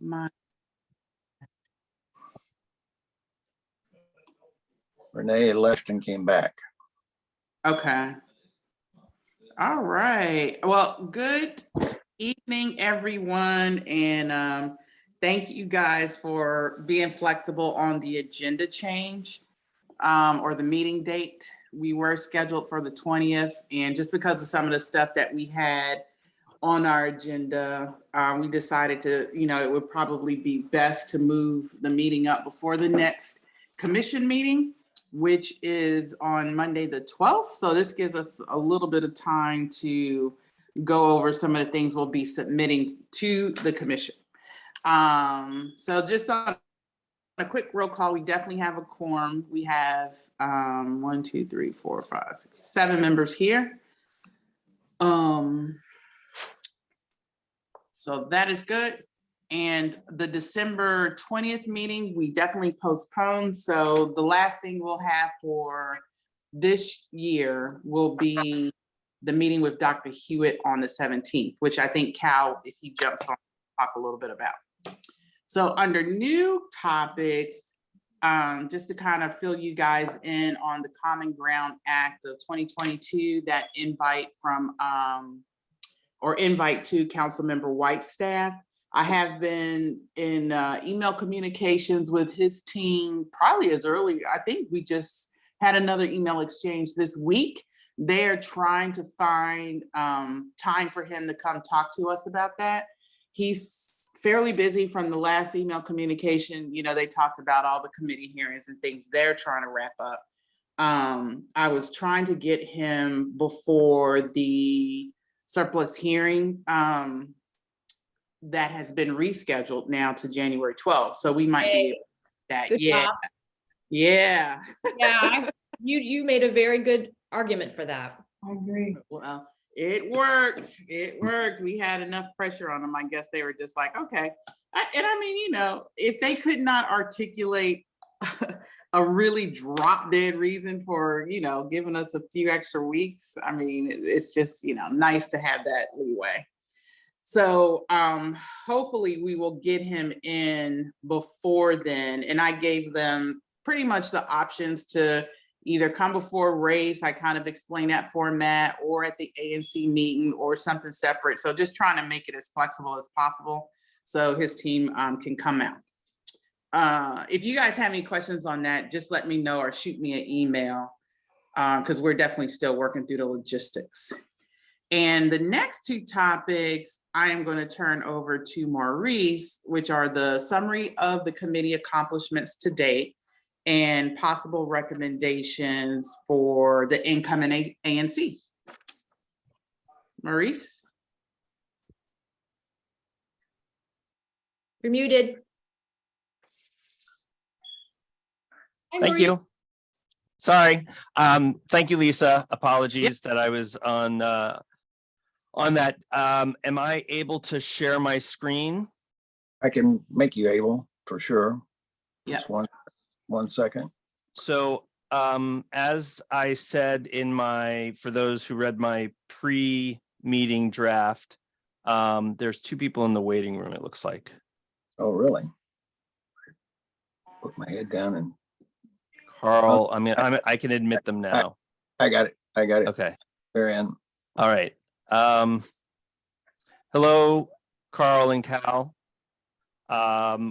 My Renee left and came back. okay. All right. Well, good evening, everyone, and thank you guys for being flexible on the agenda change or the meeting date. We were scheduled for the 20th, and just because of some of the stuff that we had on our agenda, we decided to, it would probably be best to move the meeting up before the next commission meeting, which is on Monday, the 12th. So this gives us a little bit of time to go over some of the things we'll be submitting to the commission. So just on a quick roll call, we definitely have a quorum. We have 1, 2, 3, 4, 5, 6, 7 members here. So that is good. And the December 20th meeting, we definitely postponed. So the last thing we'll have for this year will be the meeting with Dr. Hewitt on the 17th, which I think Cal, if he jumps on, talk a little bit about. So under new topics, just to kind of fill you guys in on the Common Ground Act of 2022, that invite from, invite to Councilmember White's staff. I have been in email communications with his team probably as early, I think we just had another email exchange this week. They're trying to find time for him to come talk to us about that. He's fairly busy from the last email communication. They talked about all the committee hearings and things they're trying to wrap up. I was trying to get him before the surplus hearing that has been rescheduled now to January 12th. So we might be able to do that. Good Yeah. job. Yeah. Yeah, you made a very good argument for that. I agree. Well, it worked. It worked. We had enough pressure on them. I guess they were just like, okay. And I mean, if they could not articulate a really drop dead reason for, giving us a few extra weeks, I mean, it's just, nice to have that leeway. So hopefully we will get him in before then. And I gave them pretty much the options to either come before race, I kind of explain that format, or at the ANC meeting or something separate. So just trying to make it as flexible as possible so his team can come out. If you guys have any questions on that, just let me know or shoot me an email because we're definitely still working through the logistics. And the next two topics I am going to turn over to Maurice, which are the summary of the committee accomplishments to date and possible recommendations for the incoming ANC. Maurice? You're muted. Hi, Thank Marie. you. Sorry. Thank you, Lisa. Apologies that I was on that. Am I able to share my screen? I can make you able for sure. Yeah. Just one second. So as I said for those who read my pre-meeting draft, there's 2 people in the waiting room, it looks like. Oh, really? Put my head down and Carl, I can admit them now. I got it. Okay. They're in. All right. Hello, Carl and Cal.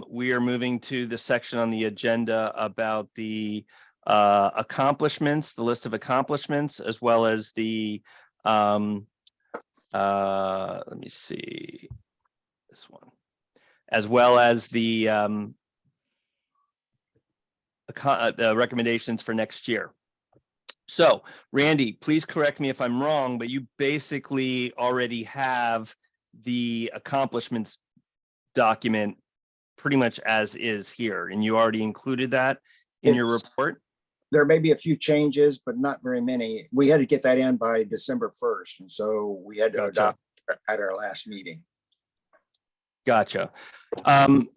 We are moving to the section on the agenda about the accomplishments, the list of accomplishments, as well as the, let me see, this one, as well as the recommendations for next year. So, Randy, please correct me if I'm wrong, but you basically already have the accomplishments document pretty much as is here, and you already included that in your report? There may be a few changes, but not very many. We had to get that in by December 1st, and so we had to adopt at our last meeting. Gotcha.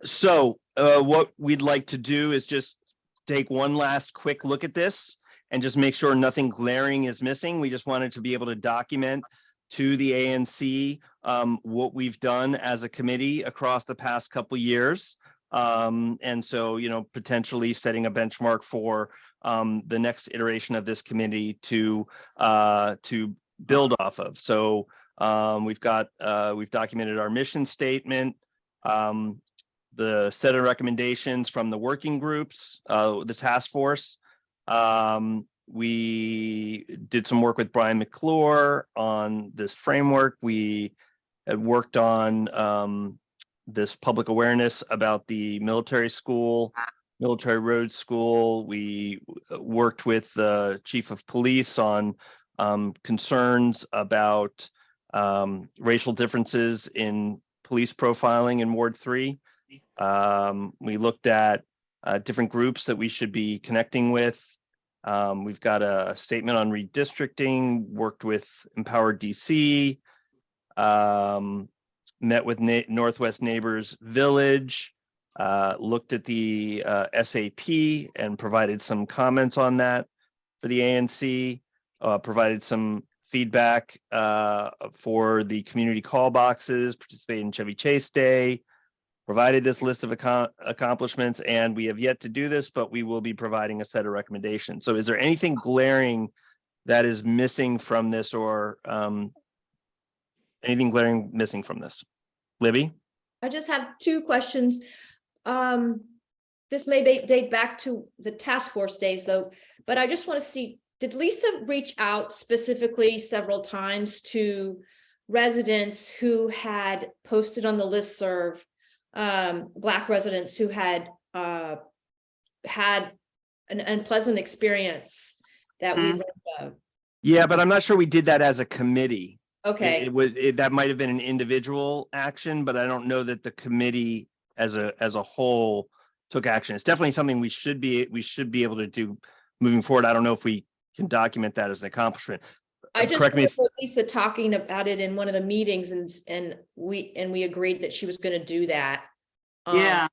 So what we'd like to do is just take one last quick look at this and just make sure nothing glaring is missing. We just wanted to be able to document to the ANC what we've done as a committee across the past couple years. And so, you know, potentially setting a benchmark for the next iteration of this committee to build off of. So we've documented our mission statement, the set of recommendations from the working groups, the task force. We did some work with Brian McClure on this framework. We had worked on this public awareness about the military road school. We worked with the chief of police on concerns about racial differences in police profiling in Ward 3. We looked at different groups that we should be connecting with. We've got a statement on redistricting, worked with Empowered DC, met with Northwest Neighbors Village, looked at the SAP and provided some comments on that for the ANC, provided some feedback for the community call boxes, participated in Chevy Chase Day, provided this list of accomplishments, and we have yet to do this, but we will be providing a set of recommendations. So is there anything glaring that is missing from this, or anything glaring missing from this? Libby? I just have two questions. This may date back to the task force days though, but I just want to see, did Lisa reach out specifically several times to residents who had posted on the listserv, Black residents who had had an unpleasant experience that we learned of? Yeah, but I'm not sure we did that as a committee. Okay. That might have been an individual action, but I don't know that the committee as a whole took action. It's definitely something we should be able to do moving forward. I don't know if we can document that as an accomplishment. I just correct me if remember Lisa talking about it in one of the meetings, and we agreed that she was going to do that. Yeah.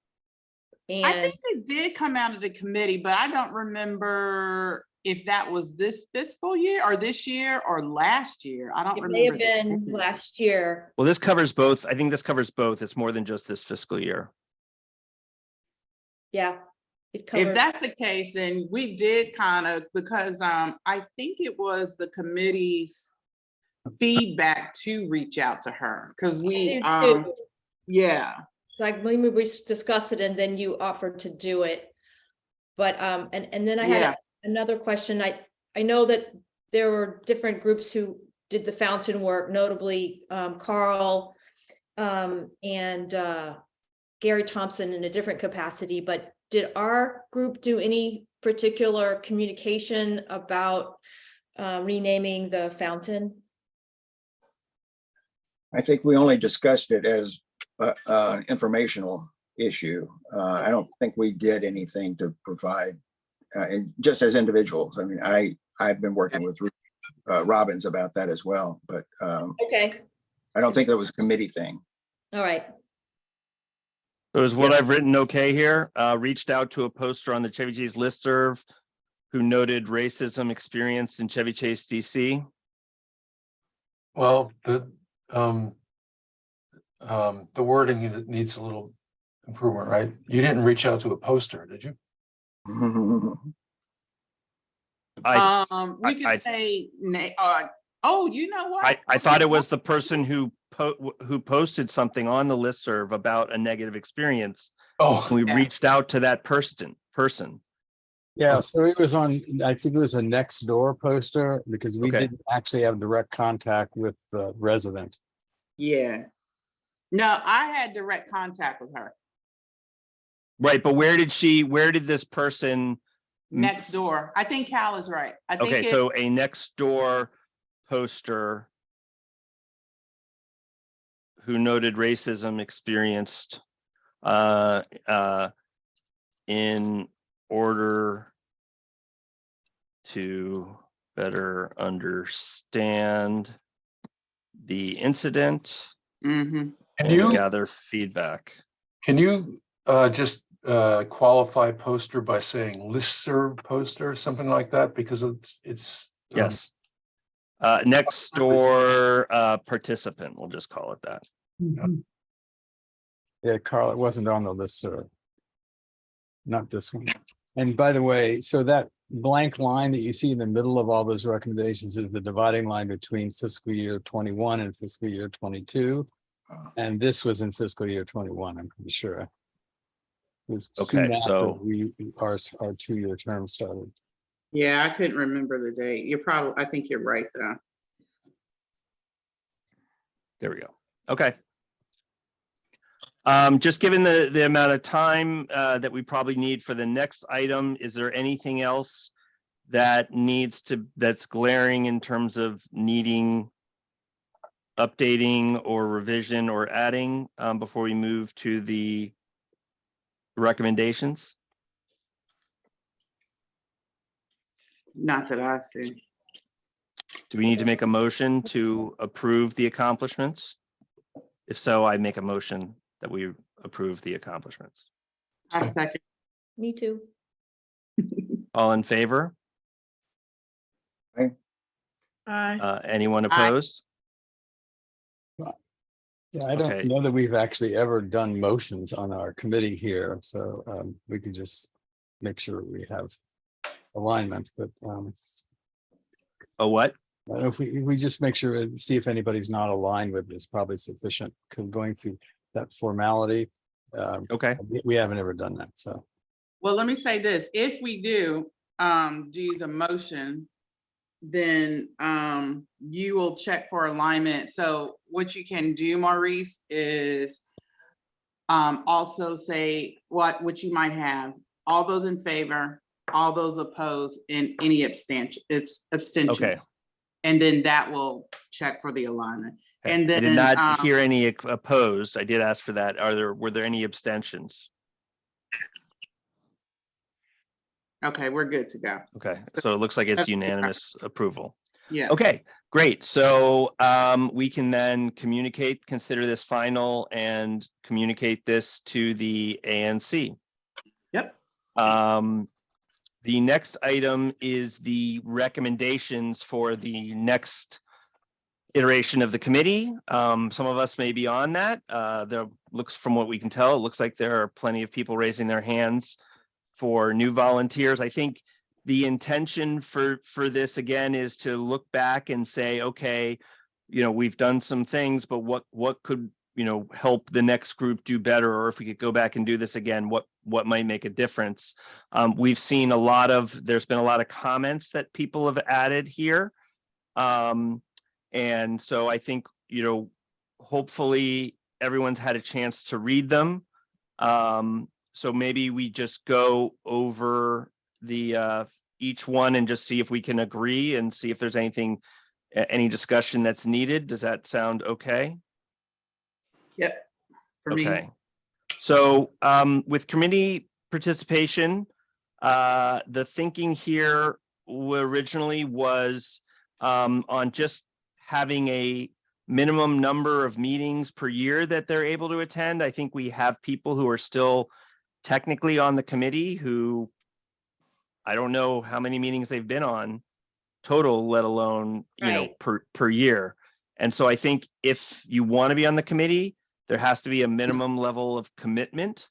I And think it did come out of the committee, but I don't remember if that was this fiscal year or this year or last year. I don't it remember. may have been last year. well, this covers both. I think this covers both. It's more than just this fiscal year. Yeah. It If covers. that's the case, then we did kind of, because I think it was the committee's feedback to reach out to her, because we I do too. yeah. So I believe we discussed it and then you offered to do it. But and then I had Yeah. another question. I know that there were different groups who did the fountain work, notably Carl and Gary Thompson in a different capacity, but did our group do any particular communication about renaming the fountain? I think we only discussed it as an informational issue. I don't think we did anything to provide, and just as individuals. I mean, I've been working with Robbins about that as well, but Okay, I don't think that was a committee thing. all right. So is what I've written okay here? Reached out to a poster on the Chevy Chase listserv who noted racism experienced in Chevy Chase, DC. Well, the wording needs a little improvement, right? You didn't reach out to a poster, did you? We could say, oh, you know what? I thought it was the person who posted something on the listserv about a negative experience. Oh, We Yeah. reached out to that person. Yeah, so it was on, I think it was a next door poster, because we Okay. didn't actually have direct contact with the resident. Yeah. No, I had direct contact with her Right, but where did this person? next door. I think Cal is right. I think Okay, so a next door poster who noted racism experienced in order to better understand the incident Mhm. can and you gather feedback. just qualify poster by saying listserv poster, something like that, because it's Yes. Next door participant, we'll just call it that. Yeah, Carl, it wasn't on the list, sir. Not this one. And by the way, so that blank line that you see in the middle of all those recommendations is the dividing line between fiscal year 21 and fiscal year 22. And this was in fiscal year 21, I'm pretty sure. It was soon Okay, after so our 2-year term started. Yeah, I couldn't remember the date. I think you're right though. there we go. Okay. Just given the amount of time that we probably need for the next item, is there anything else that that's glaring in terms of needing updating or revision or adding before we move to the recommendations? Not that I see. Do we need to make a motion to approve the accomplishments? If so, I make a motion that we approve the accomplishments. I second. Me too. All in favor? Aye. Anyone Aye. opposed? Yeah, I don't Okay. know that we've actually ever done motions on our committee here, so we can just make sure we have alignment, but Oh, what? if we just make sure and see if anybody's not aligned with this, probably sufficient, because going through that formality, Okay, we haven't ever done that, so. Well, let me say this, if we do the motion, then you will check for alignment. So what you can do, Maurice, is also say what you might have, all those in favor, all those opposed, and any abstentions. Okay. And then that will check for the alignment. Okay. And I did then not hear any opposed. I did ask for that. Were there any abstentions? okay, we're good to go. Okay, so it looks like it's unanimous approval. Yeah. Okay, great. So we can then consider this final and communicate this to the ANC. Yep. The next item is the recommendations for the next iteration of the committee. Some of us may be on that. From what we can tell, it looks like there are plenty of people raising their hands for new volunteers. I think the intention for this again is to look back and say, okay, we've done some things, but what could help the next group do better, or if we could go back and do this again, what might make a difference. We've seen there's been a lot of comments that people have added here, and so I think hopefully everyone's had a chance to read them. So maybe we just go over the each one and just see if we can agree and see if there's any discussion that's needed. Does that sound okay? Yep. For me. Okay. So with committee participation, the thinking here originally was on just having a minimum number of meetings per year that they're able to attend. I think we have people who are still technically on the committee who I don't know how many meetings they've been on total, let alone Right. per year. And so I think if you want to be on the committee, there has to be a minimum level of commitment.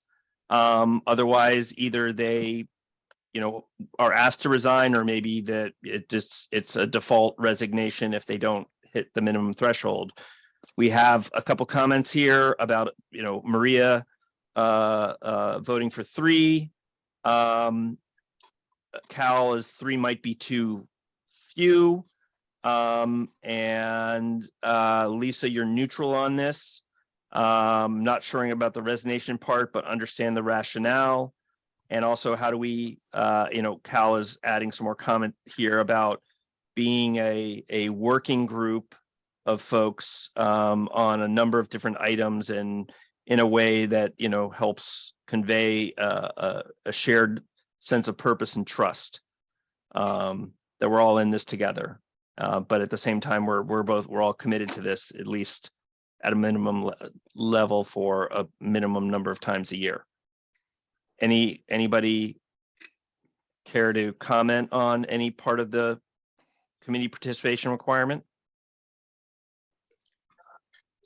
Otherwise, either they are asked to resign, or maybe that it's a default resignation if they don't hit the minimum threshold. We have a couple comments here about Maria voting for 3. Cal is 3 might be too few. And Lisa, you're neutral on this. Not sure about the resignation part, but understand the rationale. And also, how do we, Cal is adding some more comment here about being a working group of folks on a number of different items, and in a way that helps convey a shared sense of purpose and trust, that we're all in this together. But at the same time, we're all committed to this, at least at a minimum level, for a minimum number of times a year. Anybody care to comment on any part of the committee participation requirement?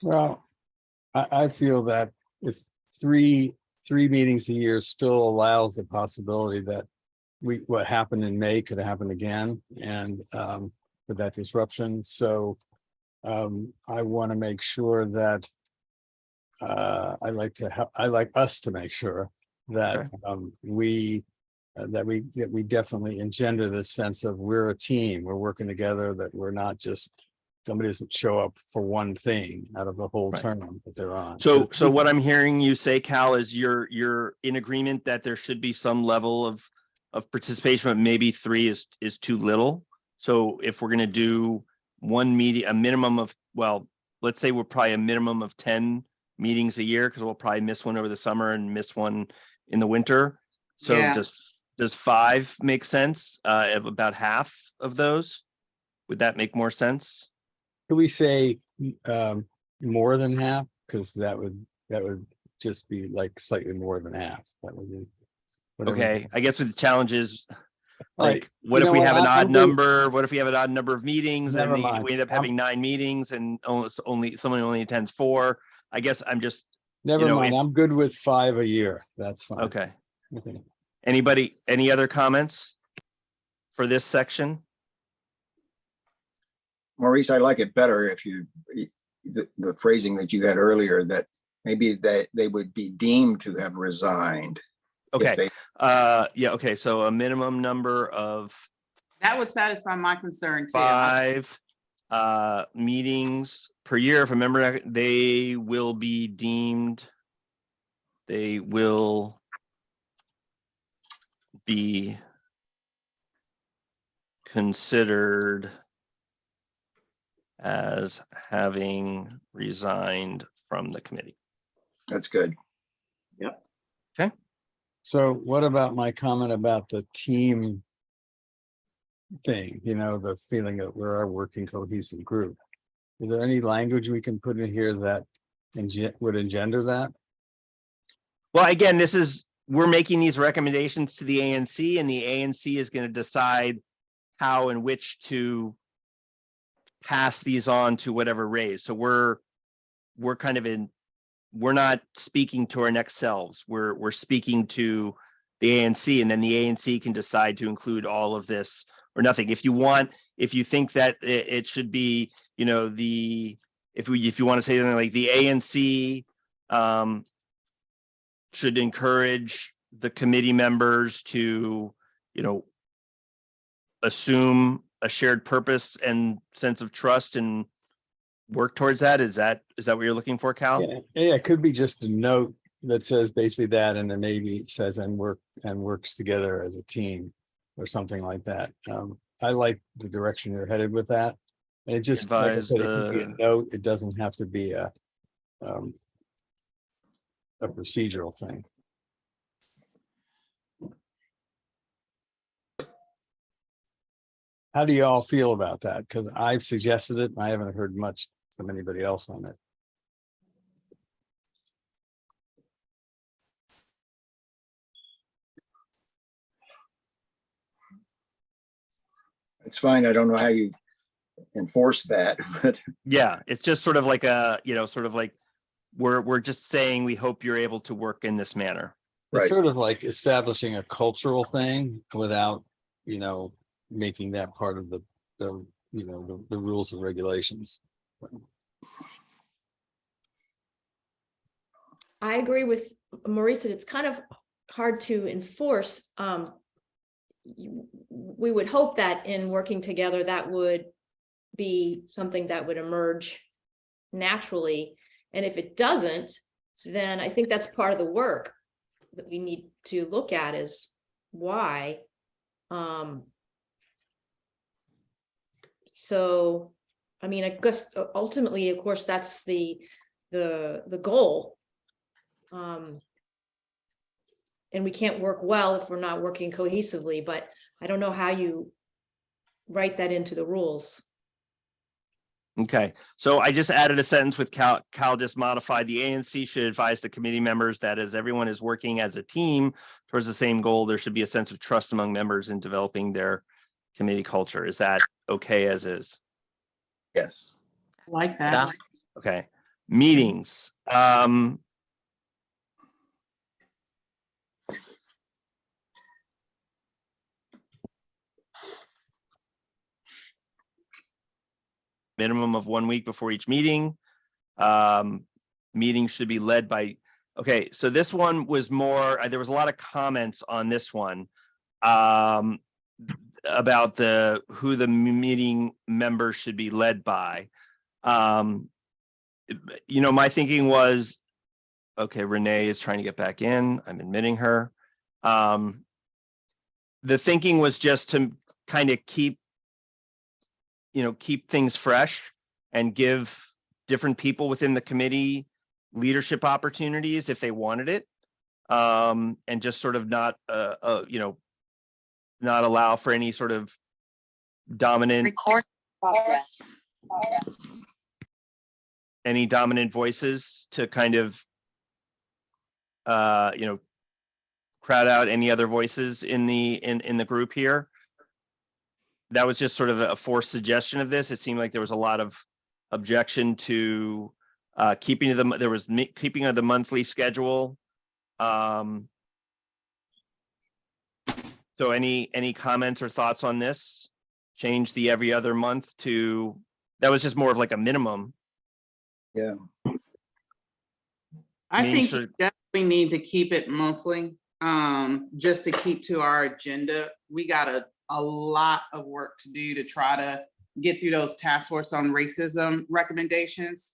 Well, I feel that if three meetings a year still allows the possibility that what happened in May could happen again, and with that disruption. So I want to make sure that I like us to make sure that we definitely engender this sense of we're a team, we're working together, that we're not just somebody doesn't show up for one thing out of the whole Right. term that they're on. So what I'm hearing you say, Cal, is you're in agreement that there should be some level of participation, but maybe 3 is too little. So if we're gonna do one meeting, a minimum of, well, let's say we're probably a minimum of 10 meetings a year, because we'll probably miss one over the summer and miss one in the winter. So Yeah. does 5 make sense? About half of those? Would that make more sense? Could we say more than half? Because that would just be like slightly more than half. That would be whatever. Okay, I guess with the challenges, Right. like, what You if know we what, have an I'm odd good. number? What if we have an odd number of meetings and Never mind. we end up having 9 meetings and someone only attends 4? I guess I'm just, Never know, mind. if- I'm good with 5 a year. That's fine. okay. Okay. Any other comments for this section? Maurice, I like it better if the phrasing that you had earlier, that maybe that they would be deemed to have resigned. if Okay, they- yeah, okay, so a minimum number of That would satisfy my concern too. 5 meetings per year. If I remember, they will be deemed, they will be considered as having resigned from the committee. That's good. So what about my comment about the team thing, the feeling that we're a working cohesive group? Is there any language we can put in here that would engender that? Well, again, we're making these recommendations to the ANC, and the ANC is going to decide how and which to pass these on to whatever raise. So we're not speaking to our next selves. We're speaking to the ANC, and then the ANC can decide to include all of this or nothing. If you think that it should be, if you want to say something like the ANC should encourage the committee members to, assume a shared purpose and sense of trust and work towards that. Is that what you're looking for, Cal? Yeah, it could be just a note that says basically that, and then maybe says and works together as a team or something like that. I like the direction you're headed with that. And it just, like I said, it can be a note. It doesn't have to be a procedural thing. How do you all feel about that? Because I've suggested it, and I haven't heard much from anybody else on it. It's fine. I don't know how you enforce that, but Yeah, it's just sort of like we're just saying we hope you're able to work in this manner. It's Right. sort of like establishing a cultural thing without, making that part of the rules and regulations. I agree with Maurice that it's kind of hard to enforce. We would hope that in working together, that would be something that would emerge naturally. And if it doesn't, then I think that's part of the work that we need to look at is why. So, I mean, I guess ultimately, of course, that's the goal. And we can't work well if we're not working cohesively, but I don't know how you write that into the rules. Okay, so I just added a sentence with Cal just modified. The ANC should advise the committee members that as everyone is working as a team towards the same goal, there should be a sense of trust among members in developing their committee culture. Is that okay as is? Yes. Like that. Okay. Meetings. Minimum of 1 week before each meeting. Meetings should be led by, okay, so this one was more, there was a lot of comments on this one. About who the meeting members should be led by. My thinking was, okay, Renee is trying to get back in. I'm admitting her. The thinking was just to kind of keep things fresh and give different people within the committee leadership opportunities if they wanted it. And just sort of not allow for any sort of dominant any dominant voices to kind of crowd out any other voices in the group here. That was just sort of a forced suggestion of this. It seemed like there was a lot of objection to keeping of the monthly schedule. So any comments or thoughts on this? Change the every other month to, that was just more of like a minimum. Yeah. I Making think sure- you definitely need to keep it monthly, just to keep to our agenda. We got a lot of work to do to try to get through those task force on racism recommendations.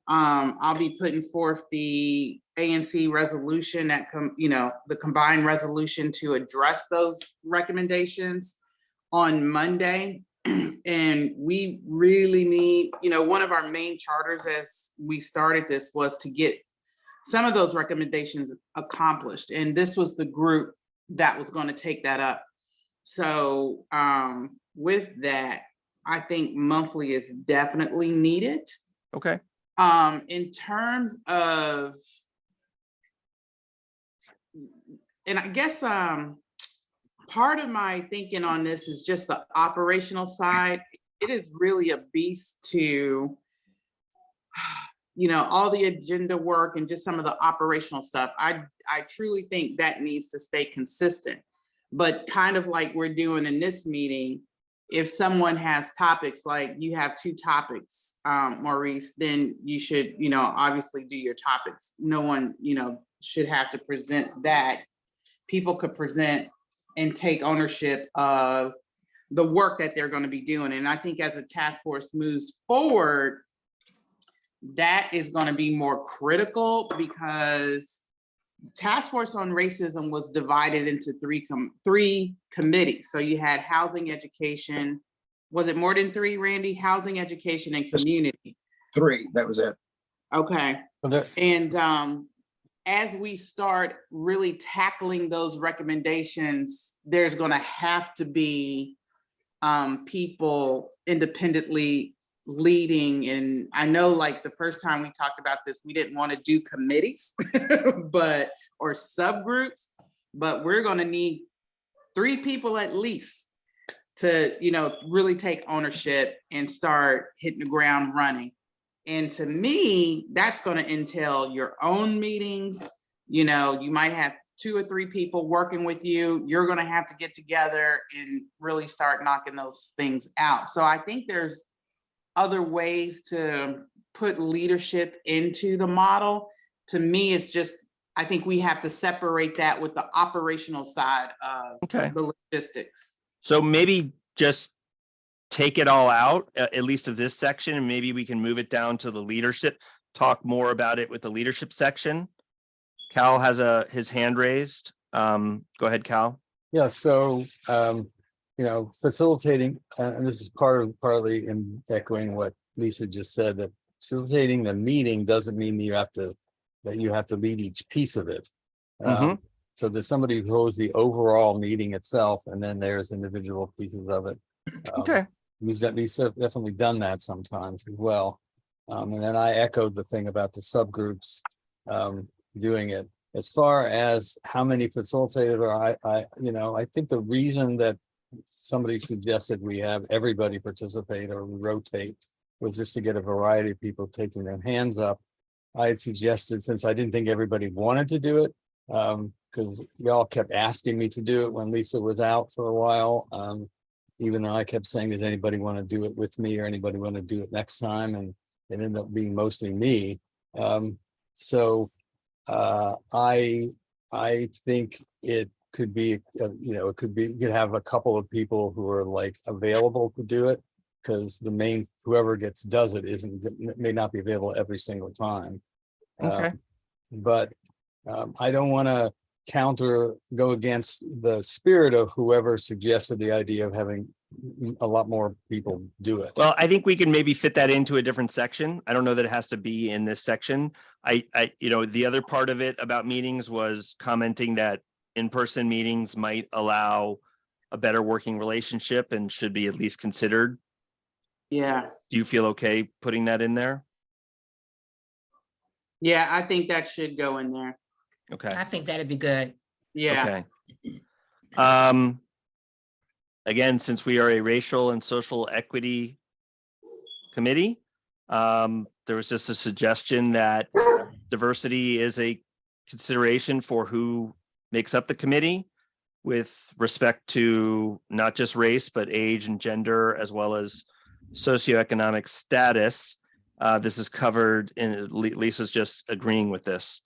I'll be putting forth the ANC resolution the combined resolution to address those recommendations on Monday. And we really need, one of our main charters as we started this was to get some of those recommendations accomplished. And this was the group that was going to take that up. So with that, I think monthly is definitely needed. Okay. In terms of, and I guess part of my thinking on this is just the operational side. It is really a beast to, all the agenda work and just some of the operational stuff. I truly think that needs to stay consistent. But kind of like we're doing in this meeting, if someone has topics, like you have 2 topics, Maurice, then you should, obviously do your topics. No one, should have to present that. People could present and take ownership of the work that they're going to be doing. And I think as a task force moves forward, that is going to be more critical, because task force on racism was divided into 3 committees. So you had housing, education. Was it more than 3, Randy? Housing, education, and community. 3, that was it. Okay. Well, And as we start really tackling those recommendations, there's going to have to be people independently leading. And I know, like, the first time we talked about this, we didn't want to do committees or subgroups, but we're going to need 3 people at least to really take ownership and start hitting the ground running. And to me, that's going to entail your own meetings. You might have 2 or 3 people working with you. You're going to have to get together and really start knocking those things out. So I think there's other ways to put leadership into the model. To me, it's just, I think we have to separate that with the operational side of the logistics. So maybe just take it all out, at least of this section, and maybe we can move it down to the leadership, talk more about it with the leadership section. Cal has his hand raised. Go ahead, Cal. Yeah, so facilitating, and this is partly in echoing what Lisa just said, that facilitating the meeting doesn't mean that you have to lead each piece of it. So there's somebody who holds the overall meeting itself, and then there's individual pieces of it. Okay. We've definitely done that sometimes as well. And then I echoed the thing about the subgroups doing it. As far as how many facilitators are, I think the reason that somebody suggested we have everybody participate or rotate, was just to get a variety of people taking their hands up. I had suggested, since I didn't think everybody wanted to do it, because y'all kept asking me to do it when Lisa was out for a while. Even though I kept saying, does anybody want to do it with me or anybody want to do it next time? And it ended up being mostly me. So I think it could be, it could be, you could have a couple of people who are like available to do it. Because the main, whoever does it may not be available every single time. Okay. But I don't want to go against the spirit of whoever suggested the idea of having a lot more people do it. Well, I think we can maybe fit that into a different section. I don't know that it has to be in this section. The other part of it about meetings was commenting that in-person meetings might allow a better working relationship and should be at least considered. Yeah, Do you feel okay putting that in there? yeah, I think that should go in there. Okay. I think that'd be good. Yeah. Okay. Again, since we are a racial and social equity committee, there was just a suggestion that diversity is a consideration for who makes up the committee with respect to not just race, but age and gender, as well as socioeconomic status. This is covered in, Lisa's just agreeing with this.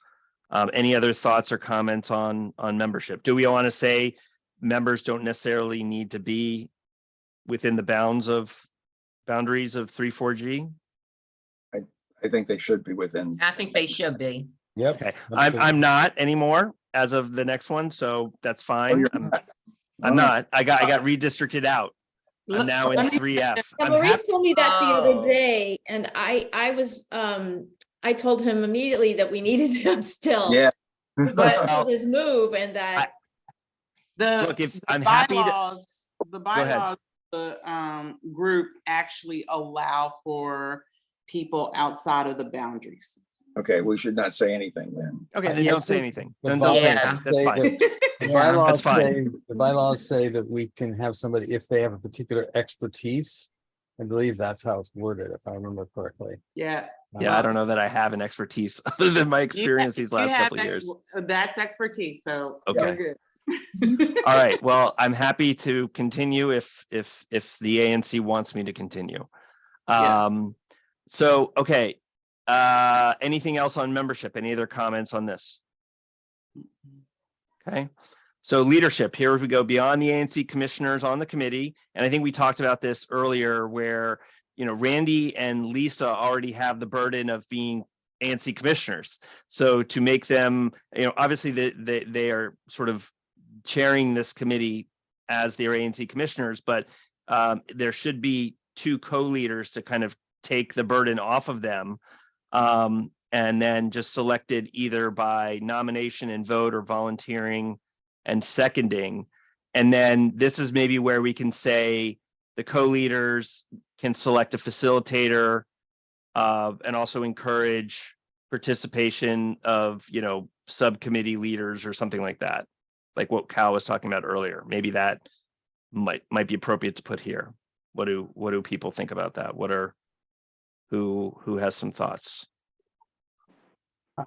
Any other thoughts or comments on membership? Do we want to say members don't necessarily need to be within the boundaries of 3,4G? I think they should be within. I think they should be. Yep. Okay, I'm not anymore as of the next one, so that's Oh, fine. you're I'm not. not. I got redistricted out. I'm now in Let me- 3F. Yeah, I'm Maurice happy. told me that the Oh. other day, and I told him immediately that we needed him still. Yeah, Because Well, of his move and that, Look, if The I'm happy to, bylaws, the ahead. bylaws, the group actually allow for people outside of the boundaries. okay, we should not say anything then. okay, then Yeah. don't say anything. The Don't say bylaws anything. That's say fine. that- The Yeah. bylaws That's fine. say, the bylaws say that we can have somebody, if they have a particular expertise. I believe that's how it's worded, if I remember correctly. Yeah. Yeah, I don't know that I have an expertise other than my experience these last couple of years. That's expertise, so Okay. you're good. All right, well, I'm happy to continue if the ANC wants me to continue. Yes. So, okay, anything else on membership? Any other comments on this? Okay, so leadership, here we go beyond the ANC commissioners on the committee. And I think we talked about this earlier where, Randy and Lisa already have the burden of being ANC commissioners. So to make them, obviously they are sort of chairing this committee as their ANC commissioners, but there should be two co-leaders to kind of take the burden off of them. And then just selected either by nomination and vote or volunteering and seconding. And then this is maybe where we can say the co-leaders can select a facilitator and also encourage participation of, subcommittee leaders or something like that. Like what Cal was talking about earlier. Maybe that might be appropriate to put here. What do people think about that? Who has some thoughts?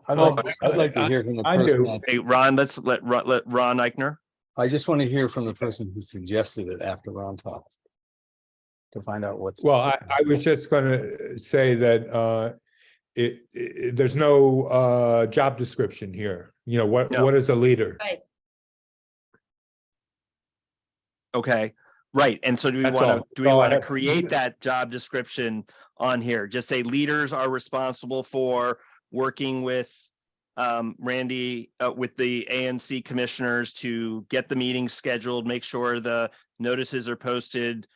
I'd like to hear from the I person. do. that's- Hey, Ron, let's let Ron Eichner. I just want to hear from the person who suggested it after Ron talks. To find out what's. Well, I was just going to say that there's no job description here. No. What is a leader? right, Okay, right. And so do we That's want all. to, do we That's all I want to have. create that job description on here? Just say leaders are responsible for working with Randy, with the ANC commissioners to get the meetings scheduled, make sure the notices are posted,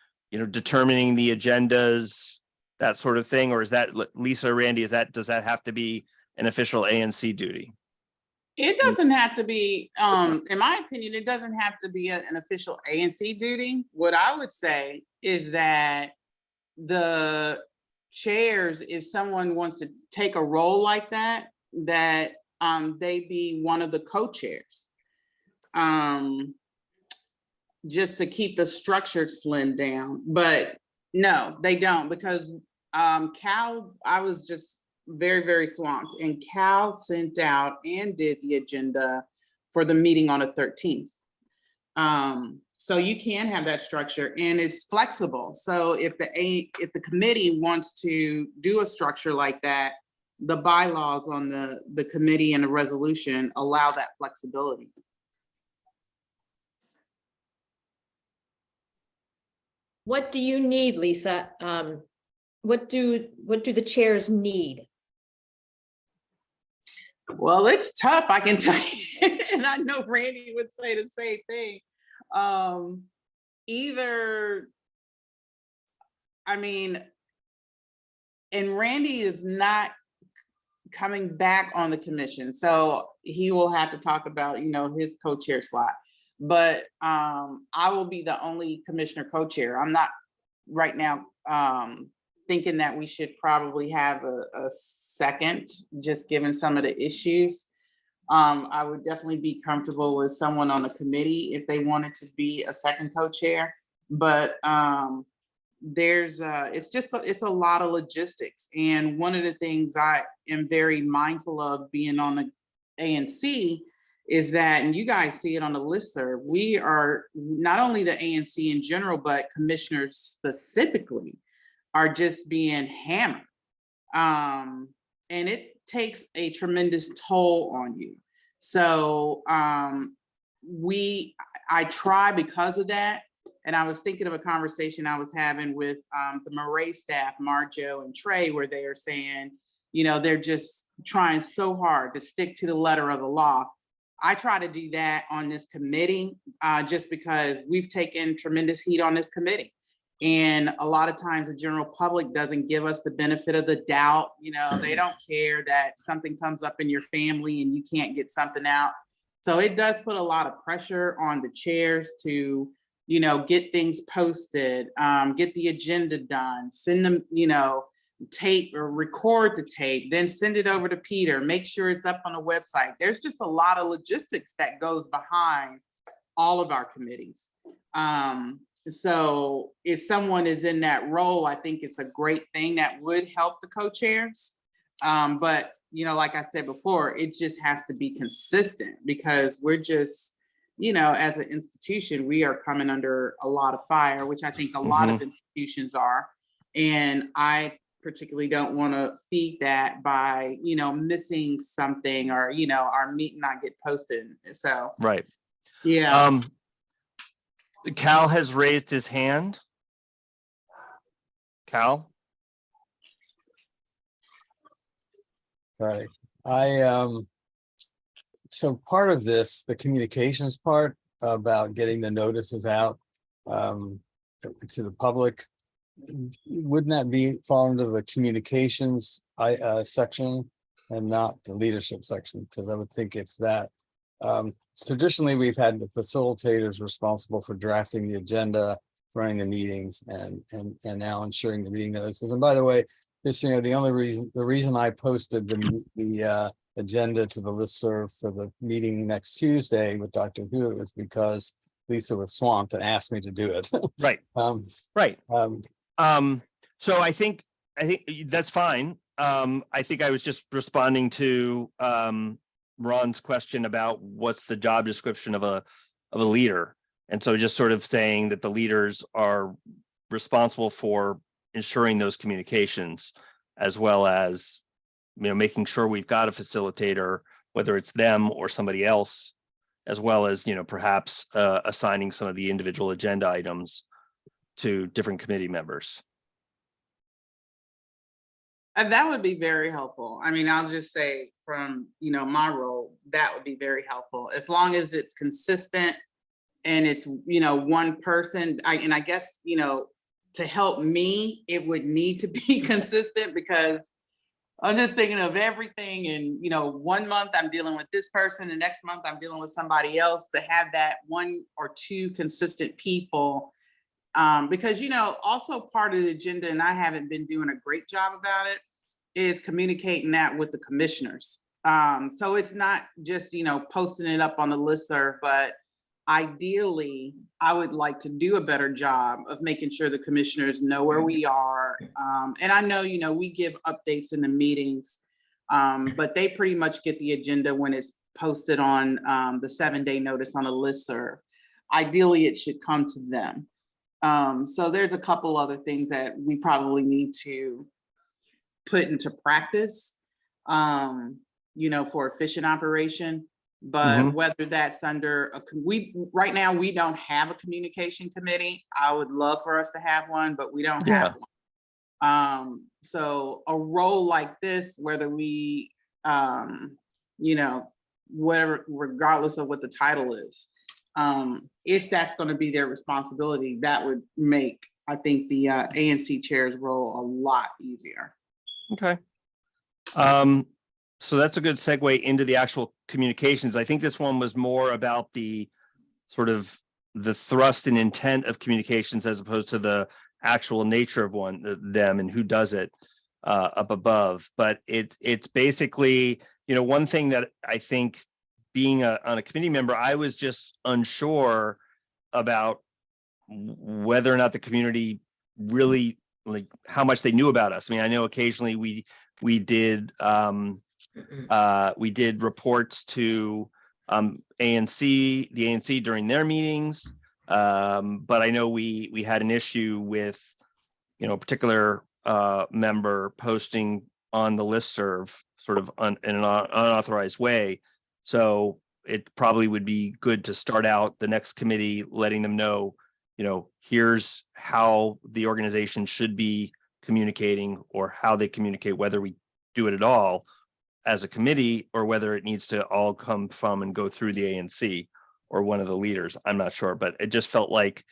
determining the agendas, that sort of thing? Or is that, Lisa, Randy, does that have to be an official ANC duty? It doesn't have to be, in my opinion, it doesn't have to be an official ANC duty. What I would say is that the chairs, if someone wants to take a role like that, that they be one of the co-chairs. just to keep the structure slimmed down. But no, they don't, because Cal, I was just very, very swamped, and Cal sent out and did the agenda for the meeting on the 13th. So you can have that structure, and it's flexible. So if the committee wants to do a structure like that, the bylaws on the committee and the resolution allow that flexibility. What do you need, Lisa? What do the chairs need? Well, it's tough, I can tell you. And I know Randy would say the same thing. Either, I mean, and Randy is not coming back on the commission, so he will have to talk about, his co-chair slot. But I will be the only commissioner co-chair. I'm not right now thinking that we should probably have a second, just given some of the issues. I would definitely be comfortable with someone on the committee if they wanted to be a second co-chair, but it's a lot of logistics. And one of the things I am very mindful of being on the ANC is that, and you guys see it on the listserv, we are not only the ANC in general, but commissioners specifically are just being hammered. And it takes a tremendous toll on you. So I try because of that. And I was thinking of a conversation I was having with the Murray staff, Marjo and Trey, where they are saying, they're just trying so hard to stick to the letter of the law. I try to do that on this committee just because we've taken tremendous heat on this committee. And a lot of times the general public doesn't give us the benefit of the doubt. They don't care that something comes up in your family and you can't get something out. So it does put a lot of pressure on the chairs to, get things posted, get the agenda done, send them, tape or record the tape, then send it over to Peter, make sure it's up on the website. There's just a lot of logistics that goes behind all of our committees. So if someone is in that role, I think it's a great thing that would help the co-chairs. But, like I said before, it just has to be consistent, because we're just, as an institution, we are coming under a lot of fire, which I think a lot of institutions are. And I particularly don't want to feed that by, missing something, or, our meeting not get posted. So, Right. yeah. Cal has raised his hand. Cal? Right. So part of this, the communications part about getting the notices out to the public, wouldn't that fall into the communications section and not the leadership section? Because I would think it's that. Traditionally, we've had the facilitators responsible for drafting the agenda, running the meetings, and now ensuring the meeting notices. And by the way, the reason I posted the agenda to the listserv for the meeting next Tuesday with Dr. Hu is because Lisa was swamped and asked me to do it. Right. Right. So I think that's fine. I think I was just responding to Ron's question about what's the job description of a leader. And so just sort of saying that the leaders are responsible for ensuring those communications, as well as, making sure we've got a facilitator, whether it's them or somebody else, as well as, perhaps assigning some of the individual agenda items to different committee members. That would be very helpful. I mean, I'll just say from, my role, that would be very helpful, as long as it's consistent and it's, one person. I guess, to help me, it would need to be consistent, because I'm just thinking of everything. And, 1 month I'm dealing with this person, the next month I'm dealing with somebody else, to have that 1 or 2 consistent people. Because, also part of the agenda, and I haven't been doing a great job about it, is communicating that with the commissioners. So it's not just, posting it up on the listserv, but, ideally, I would like to do a better job of making sure the commissioners know where we are. And I know, we give updates in the meetings, but they pretty much get the agenda when it's posted on the 7-day notice on the listserv. Ideally, it should come to them. So there's a couple other things that we probably need to put into practice, for efficient operation. But Mhm. whether that's under right now, we don't have a communication committee. I would love for us to have one, but we don't have one. So a role like this, whether we, whatever, regardless of what the title is, if that's going to be their responsibility, that would make, I think, the ANC chair's role a lot easier. Okay. So that's a good segue into the actual communications. I think this one was more about the sort of the thrust and intent of communications as opposed to the actual nature of them and who does it up above. But it's basically, one thing that I think being on a committee member, I was just unsure about whether or not the community really, like, how much they knew about us. I mean, I know occasionally we did reports to ANC, the ANC during their meetings, but I know we had an issue with a particular member posting on the listserv sort of in an unauthorized way. So it probably would be good to start out the next committee letting them know, here's how the organization should be communicating, or how they communicate, whether we do it at all as a committee or whether it needs to all come from and go through the ANC or one of the leaders. I'm not sure, but it just felt like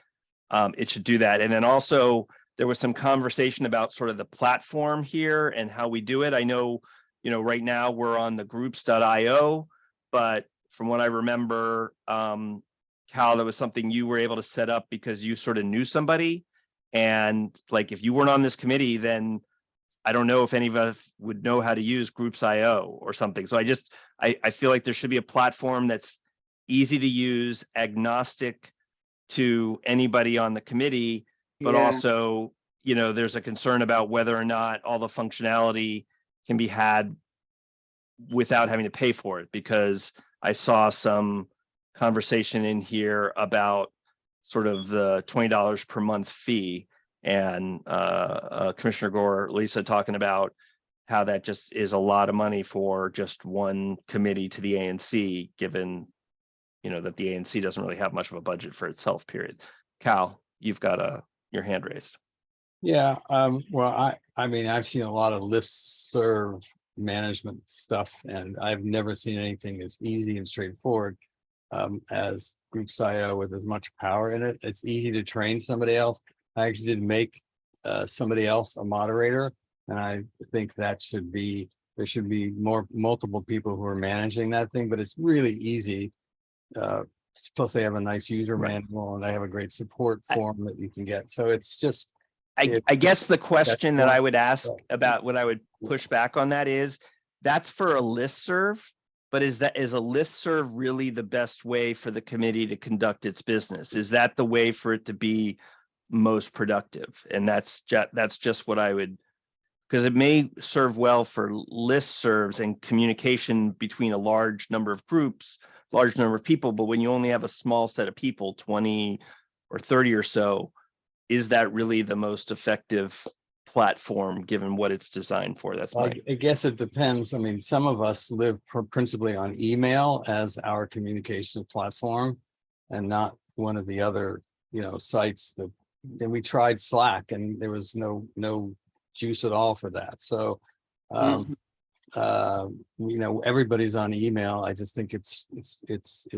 it should do that. And then also there was some conversation about sort of the platform here and how we do it. I know, right now we're on the groups.io, but from what I remember, Cal, that was something you were able to set up because you sort of knew somebody. And like, if you weren't on this committee, then I don't know if any of us would know how to use groups.io or something. So I feel like there should be a platform that's easy to use, agnostic to anybody on the committee, but Yeah. also, there's a concern about whether or not all the functionality can be had without having to pay for it, because I saw some conversation in here about sort of the $20 per month fee, and Commissioner Gore, Lisa, talking about how that just is a lot of money for just one committee to the ANC, given that the ANC doesn't really have much of a budget for itself, period. Cal, you've got your hand raised. Yeah, well, I mean, I've seen a lot of listserv management stuff, and I've never seen anything as easy and straightforward as Groups.io with as much power in it. It's easy to train somebody else. I actually did make somebody else a moderator, and I think there should be multiple people who are managing that thing, but it's really easy. Plus they have a nice user manual, and they have a great support form that you can get. So it's just, I guess the question that one. I would ask about what I would push back on that is, that's for a listserv, but is a listserv really the best way for the committee to conduct its business? Is that the way for it to be most productive? And that's just what I would, because it may serve well for listservs and communication between a large number of groups, large number of people, but when you only have a small set of people, 20 or 30 or so, is that really the most effective platform given what it's designed for? That's my. I guess it depends. I mean, some of us live principally on email as our communication platform, and not one of the other, sites that. Then we tried Slack, and there was no juice at all for that. So, everybody's on email. I just think it's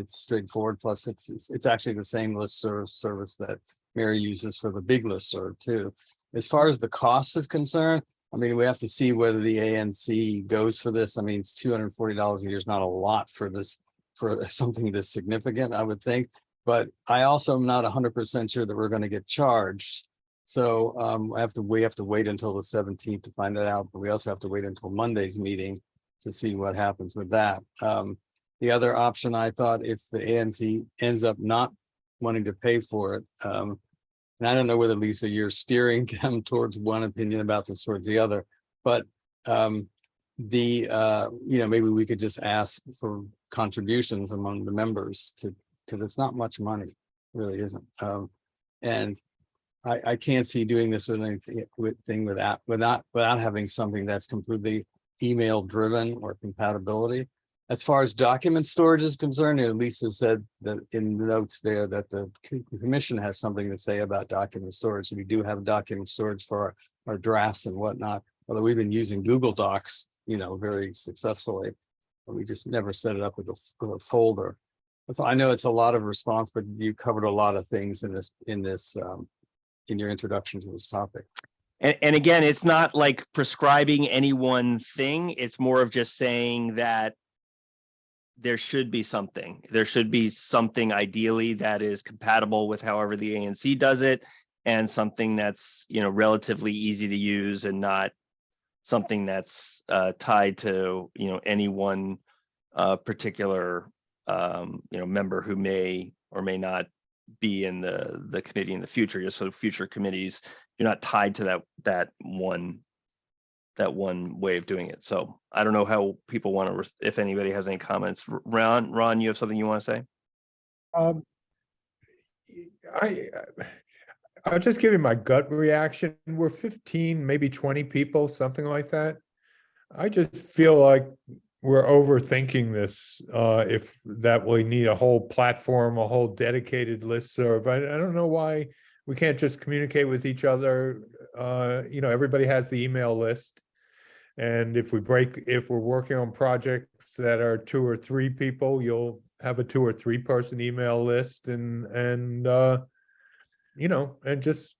straightforward. Plus, it's actually the same listserv service that Mary uses for the big listserv too. As far as the cost is concerned, I mean, we have to see whether the ANC goes for this. I mean, it's $240 a year is not a lot for this, for something this significant, I would think. But I also am not 100% sure that we're going to get charged. So we have to wait until the 17th to find it out. But we also have to wait until Monday's meeting to see what happens with that. The other option, I thought, if the ANC ends up not wanting to pay for it, and I don't know whether, Lisa, you're steering them towards one opinion about this towards the other, but maybe we could just ask for contributions among the members because it's not much money, really isn't. And I can't see doing this with anything without having something that's completely email driven or compatibility. As far as document storage is concerned, Lisa said that in the notes there that the commission has something to say about document storage. We do have document storage for our drafts and whatnot, although we've been using Google Docs, very successfully. But we just never set it up with a folder. So I know it's a lot of response, but you covered a lot of things in your introduction to this topic. And again, it's not like prescribing any one thing. It's more of just saying that there should be something. There should be something ideally that is compatible with however the ANC does it, and something that's relatively easy to use and not something that's tied to any one particular member who may or may not be in the committee in the future. Just so future committees, you're not tied to that one way of doing it. So I don't know how people want to, if anybody has any comments. Ron, you have something you want to say? I'll just give you my gut reaction. We're 15, maybe 20 people, something like that. I just feel like we're overthinking this. If that we need a whole platform, a whole dedicated listserv. I don't know why we can't just communicate with each other. Everybody has the email list. And if we're working on projects that are 2 or 3 people, you'll have a 2 or 3 person email list and just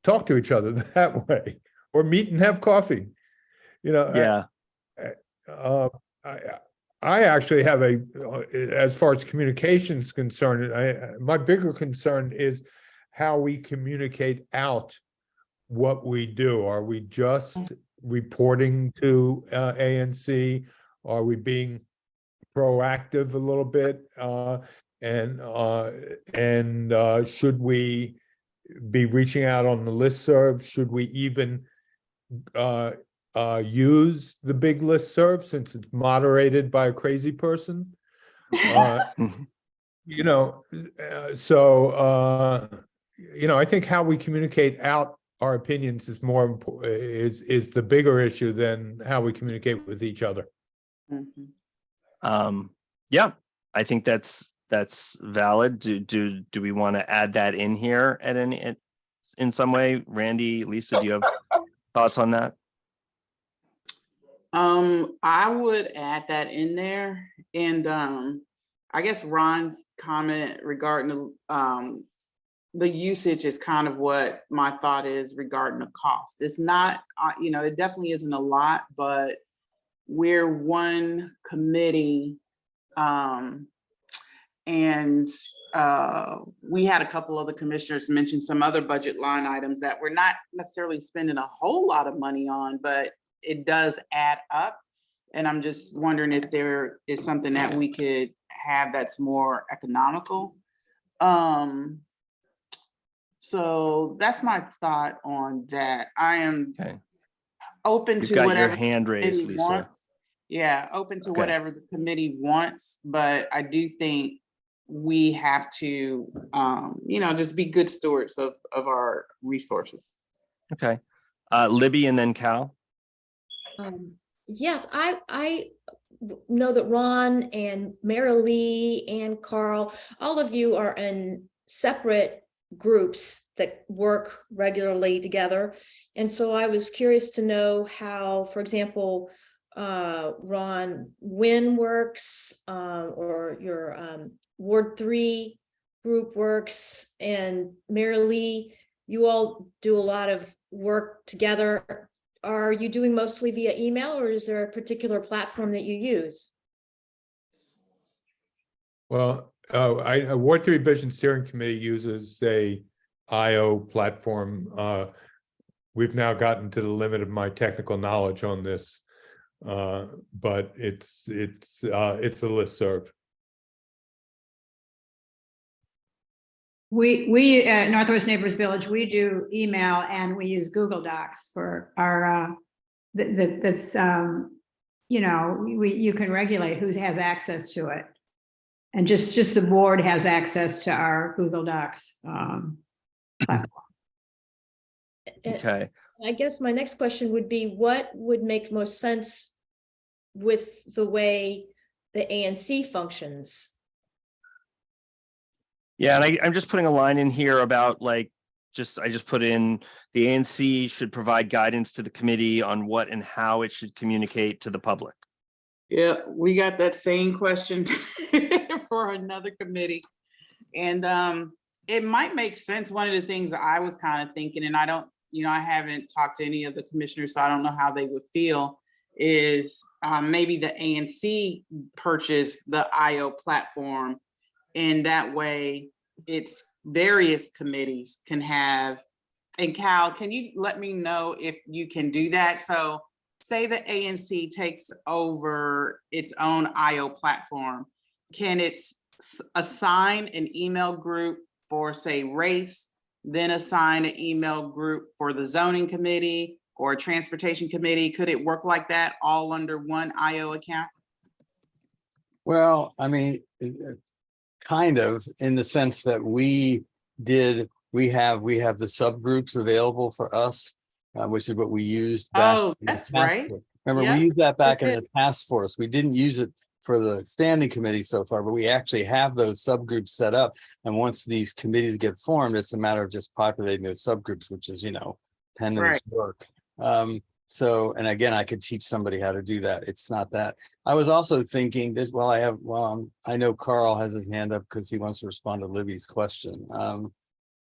talk to each other that way, or meet and have coffee. Yeah. I actually have as far as communication is concerned, my bigger concern is how we communicate out what we do. Are we just reporting to ANC? Are we being proactive a little bit? And should we be reaching out on the listserv? Should we even use the big listserv since it's moderated by a crazy person? I think how we communicate out our opinions is more important, is the bigger issue than how we communicate with each other. Yeah, I think that's valid. Do we want to add that in here in some way? Randy, Lisa, do you have thoughts on that? I would add that in there, and I guess Ron's comment regarding the usage is kind of what my thought is regarding the cost. It's not, it definitely isn't a lot, but we're one committee, and we had a couple of the commissioners mention some other budget line items that we're not necessarily spending a whole lot of money on, but it does add up. And I'm just wondering if there is something that we could have that's more economical. So that's my thought on that. I am open You've to got whatever your hand raised, committee Lisa. wants. Yeah, open to whatever the committee wants, but I do think we have to, just be good stewards of our resources. Okay. Libby and then Cal. Yes, I know that Ron and Mary Lee and Carl, all of you are in separate groups that work regularly together. And so I was curious to know how, for example, Ron, WIN works, or your Ward 3 group works, and Mary Lee, you all do a lot of work together. Are you doing mostly via email, or is there a particular platform that you use? Well, Ward 3 Vision Steering Committee uses a IO platform. We've now gotten to the limit of my technical knowledge on this. But it's a listserv. We at Northwest Neighbors Village, we do email and we use Google Docs for our, that's, you know, you can regulate who has access to it. And just the board has access to our Google Docs. Platform. Okay. I guess my next question would be, what would make most sense with the way the ANC functions? Yeah, and I'm just putting a line in here about like, I just put in the ANC should provide guidance to the committee on what and how it should communicate to the public. Yeah, we got that same question for another committee. And it might make sense. One of the things that I was kind of thinking, and I don't, you know, I haven't talked to any of the commissioners, so I don't know how they would feel, is maybe the ANC purchase the IO platform. And that way it's various committees can have, and Cal, can you let me know if you can do that? So say the ANC takes over its own IO platform, can it assign an email group for, say, race, then assign an email group for the zoning committee or a transportation committee? Could it work like that, all under one IO account? Well, I mean, kind of, in the sense that we have the subgroups available for us, which is what we used back. Oh, in the that's task right. force. Remember, Yep, we used that back in did. the task force. We didn't use it for the standing committee so far, but we actually have those subgroups set up. And once these committees get formed, it's a matter of just populating those subgroups, which is, 10 minutes work. So, and again, I could teach somebody how to do that. It's not that. I was also thinking this, I know Carl has his hand up because he wants to respond to Libby's question. Do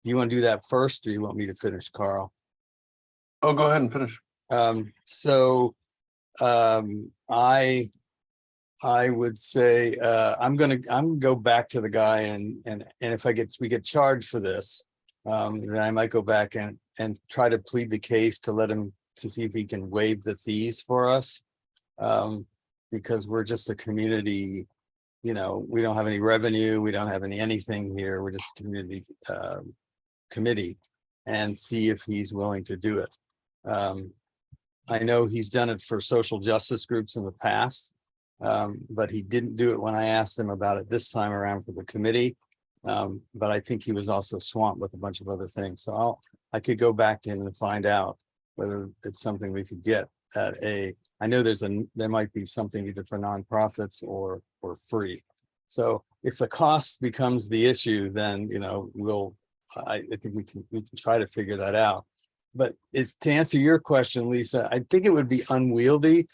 you want to do that first, or you want me to finish, Carl? Oh, go ahead and finish. I would say I'm gonna go back to the guy and if we get charged for this, then I might go back and try to plead the case to let him, to see if he can waive the fees for us. Because we're just a community, we don't have any revenue, we don't have anything here. We're just a community committee, and see if he's willing to do it. I know he's done it for social justice groups in the past, but he didn't do it when I asked him about it this time around for the committee. But I think he was also swamped with a bunch of other things. So I could go back to him and find out whether it's something we could get at I know there might be something either for nonprofits or free. So if the cost becomes the issue, then, I think we can try to figure that out. But to answer your question, Lisa, I think it would be unwieldy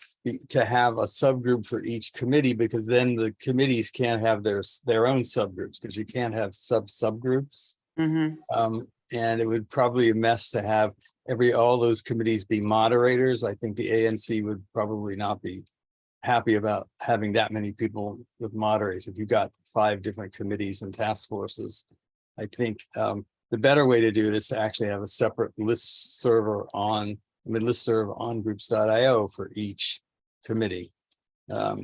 to have a subgroup for each committee, because then the committees can't have their own subgroups, because you can't have subgroups. Mm-hmm. And it would probably be a mess to have all those committees be moderators. I think the ANC would probably not be happy about having that many people with moderators. If you've got 5 different committees and task forces, I think the better way to do it is to actually have a separate listserv on groups.io for each committee. I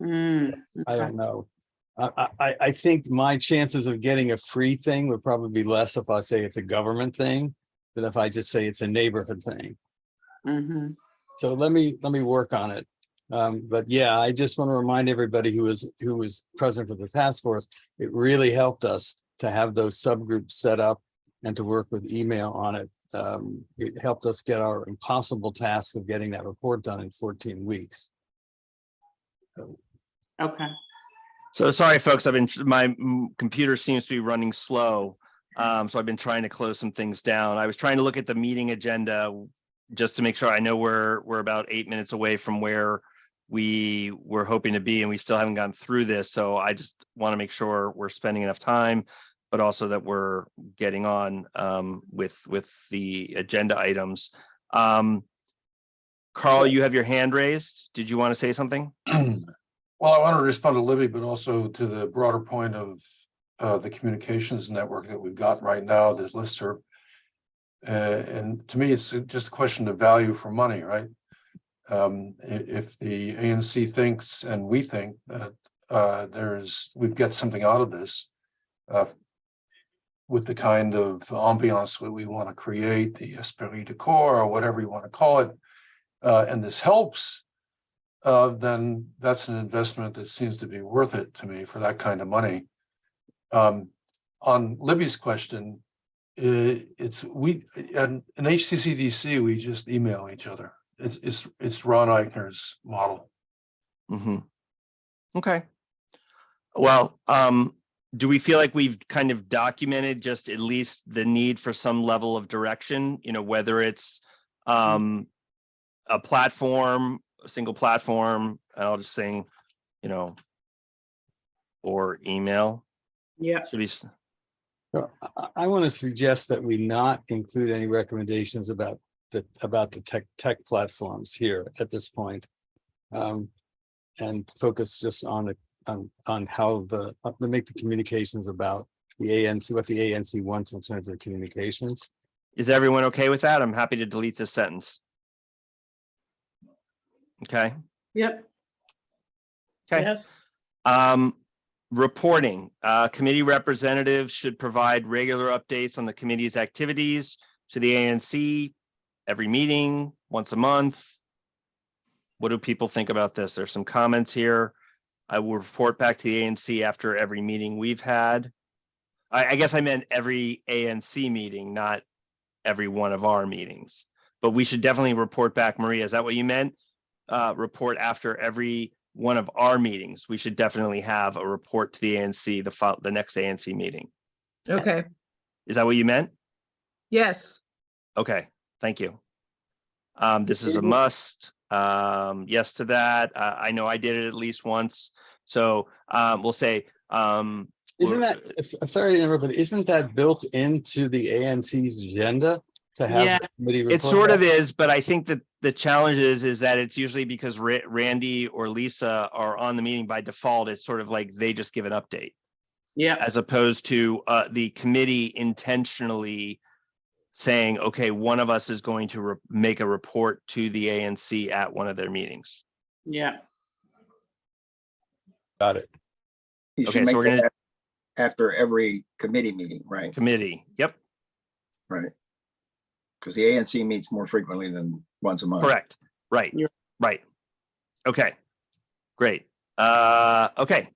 don't know. I think my chances of getting a free thing would probably be less if I say it's a government thing than if I just say it's a neighborhood thing. Mm-hmm. So let me work on it. But yeah, I just want to remind everybody who was present for the task force, it really helped us to have those subgroups set up and to work with email on it. It helped us get our impossible task of getting that report done in 14 weeks. Okay. So sorry, folks, my computer seems to be running slow. So I've been trying to close some things down. I was trying to look at the meeting agenda just to make sure. I know we're about 8 minutes away from where we were hoping to be, and we still haven't gone through this. So I just want to make sure we're spending enough time, but also that we're getting on with the agenda items. Carl, you have your hand raised. Did you want to say something? Well, I want to respond to Libby, but also to the broader point of the communications network that we've got right now, this listserv. And to me, it's just a question of value for money, right? If the ANC thinks and we think that we've got something out of this, with the kind of ambiance that we want to create, the esprit de corps, or whatever you want to call it, and this helps, then that's an investment that seems to be worth it to me for that kind of money. On Libby's question, it's we in HCCDC, we just email each other. It's Ron Eichner's model. Mhm. Okay. Well, do we feel like we've kind of documented just at least the need for some level of direction, you know, whether it's a platform, a single platform, and I'll just sing, you know, or email? Yeah. Should we? So I want to suggest that we not include any recommendations about the tech platforms here at this point. And focus just on how to make the communications about the ANC, what the ANC wants in terms of communications. Is everyone okay with that? I'm happy to delete this sentence. Okay. Yep. Okay. Yes. Reporting, committee representatives should provide regular updates on the committee's activities to the ANC every meeting, once a month. What do people think about this? There's some comments here. I will report back to the ANC after every meeting we've had. I guess I meant every ANC meeting, not every one of our meetings. But we should definitely report back. Maria, is that what you meant? Report after every one of our meetings. We should definitely have a report to the ANC, the next ANC meeting. Okay, Is that what you meant? yes. Okay, thank you. This is a must. Yes to that. I know I did it at least once. So we'll say, Isn't that, I'm sorry to interrupt, but isn't that built into the ANC's agenda to have Yeah. the committee report? it sort of back? is, but I think that the challenge is that it's usually because Randy or Lisa are on the meeting by default. It's sort of like they just give an update, Yeah. as opposed to the committee intentionally saying, okay, one of us is going to make a report to the ANC at one of their meetings. Yeah. Got it. You should Okay, so make we're gonna that after every committee meeting, right? committee. Yep, Right. Because the ANC meets more frequently than once a month. correct. Right, Yeah. right. Okay, great. Okay.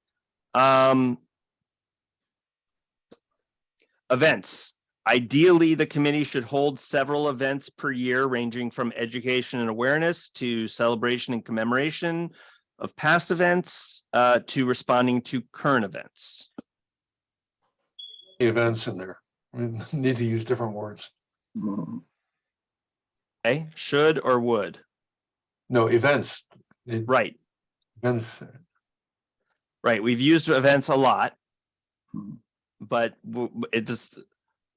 Events. Ideally, the committee should hold several events per year, ranging from education and awareness to celebration and commemoration of past events to responding to current events. Events in there. We need to use different words. Mhm. Okay, should or would? No, events. Right, Events. right. We've used events a lot, Mhm. but it just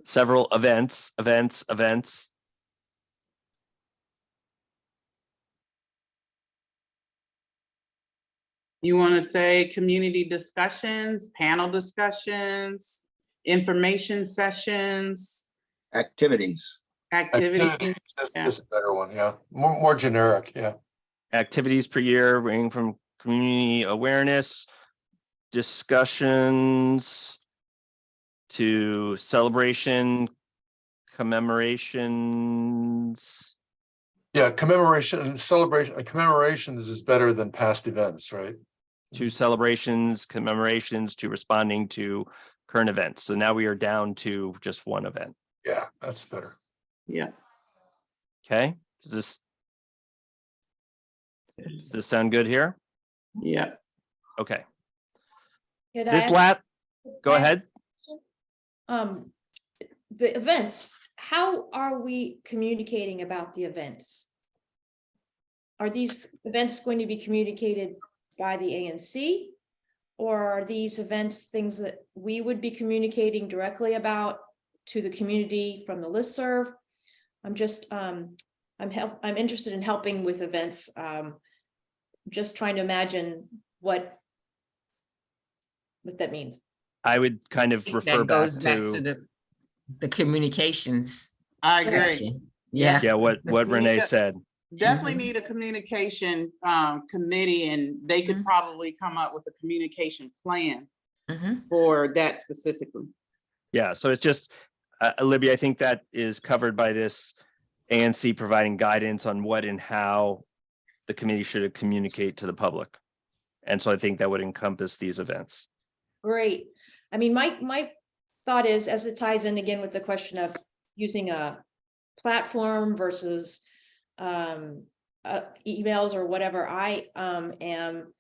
several events. You want to say community discussions, panel discussions, information sessions, Activities. activities? That's Yeah. a better one, yeah. More generic, yeah. Activities per year, ranging from community awareness, discussions to celebration, commemorations. Yeah, commemoration and celebration, commemorations is better than past events, right? To celebrations, commemorations, to responding to current events. So now we are down to just one event. Yeah, that's better. Yeah. Okay, does this sound good here? Yeah. Okay, Could I this ask- last, go ask- ahead. The events, how are we communicating about the events? Are these events going to be communicated by the ANC? Or are these events things that we would be communicating directly about to the community from the listserv? I'm just, I'm interested in helping with events. Just trying to imagine what that means. I would kind of think refer that back goes back to to, the communications I agree. section. Yeah. yeah, what Renee Yeah. said. Definitely Mhm. need a communication committee, and they could Mhm. probably come up with a communication plan Mhm. for that specifically. Yeah, so it's just, Libby, I think that is covered by this ANC providing guidance on what and how the committee should communicate to the public. And so I think that would encompass these events. Great. I mean, my thought is, as it ties in again with the question of using a platform versus emails or whatever, I am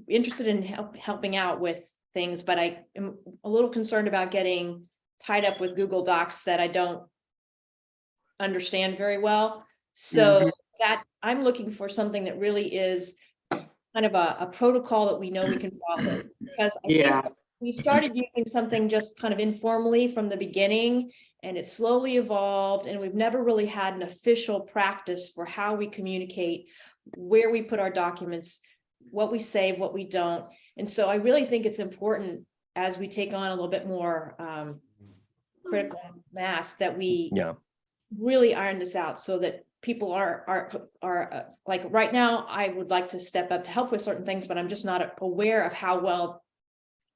interested in helping out with things, but I am a little concerned about getting tied up with Google Docs that I don't understand very well. So that I'm looking for something that really is kind of a protocol that we know we can follow. Because I Yeah. think we started using something just kind of informally from the beginning, and it slowly evolved, and we've never really had an official practice for how we communicate, where we put our documents, what we save, what we don't. And so I really think it's important, as we take on a little bit more critical mass, that we Yeah. really iron this out so that people are like, right now, I would like to step up to help with certain things, but I'm just not aware of how well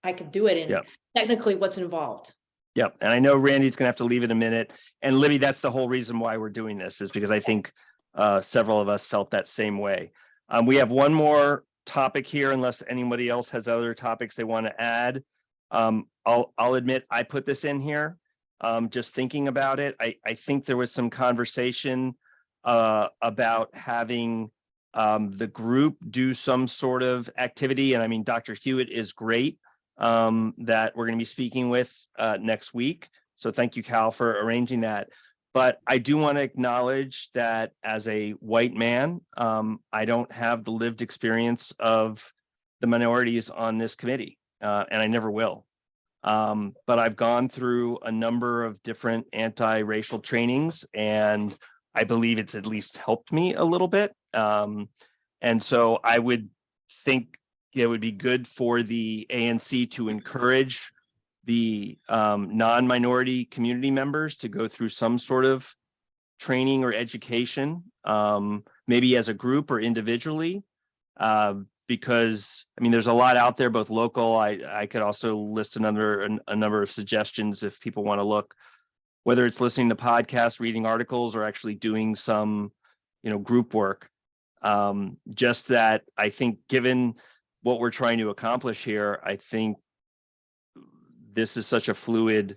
I could do it and Yeah. technically what's involved. Yep. And I know Randy's gonna have to leave in a minute. And Libby, that's the whole reason why we're doing this, is because I think several of us felt that same way. We have one more topic here, unless anybody else has other topics they want to add. I'll admit I put this in here. Just thinking about it, I think there was some conversation about having the group do some sort of activity. And I mean, Dr. Hewitt is great, that we're going to be speaking with next week. So thank you, Cal, for arranging that. But I do want to acknowledge that as a white man, I don't have the lived experience of the minorities on this committee, and I never will. But I've gone through a number of different anti-racial trainings, and I believe it's at least helped me a little bit. And so I would think it would be good for the ANC to encourage the non-minority community members to go through some sort of training or education, maybe as a group or individually. Because I mean, there's a lot out there, both local. I could also list a number of suggestions if people want to look, whether it's listening to podcasts, reading articles, or actually doing some, group work. Just that I think, given what we're trying to accomplish here, I think this is such a fluid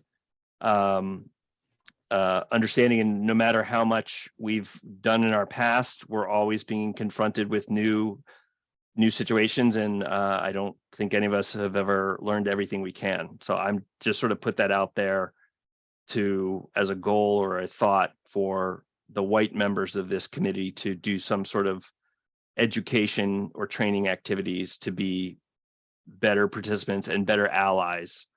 understanding, and no matter how much we've done in our past, we're always being confronted with new situations, and I don't think any of us have ever learned everything we can. So I'm just sort of put that out there as a goal or a thought for the white members of this committee to do some sort of education or training activities to be better participants and better allies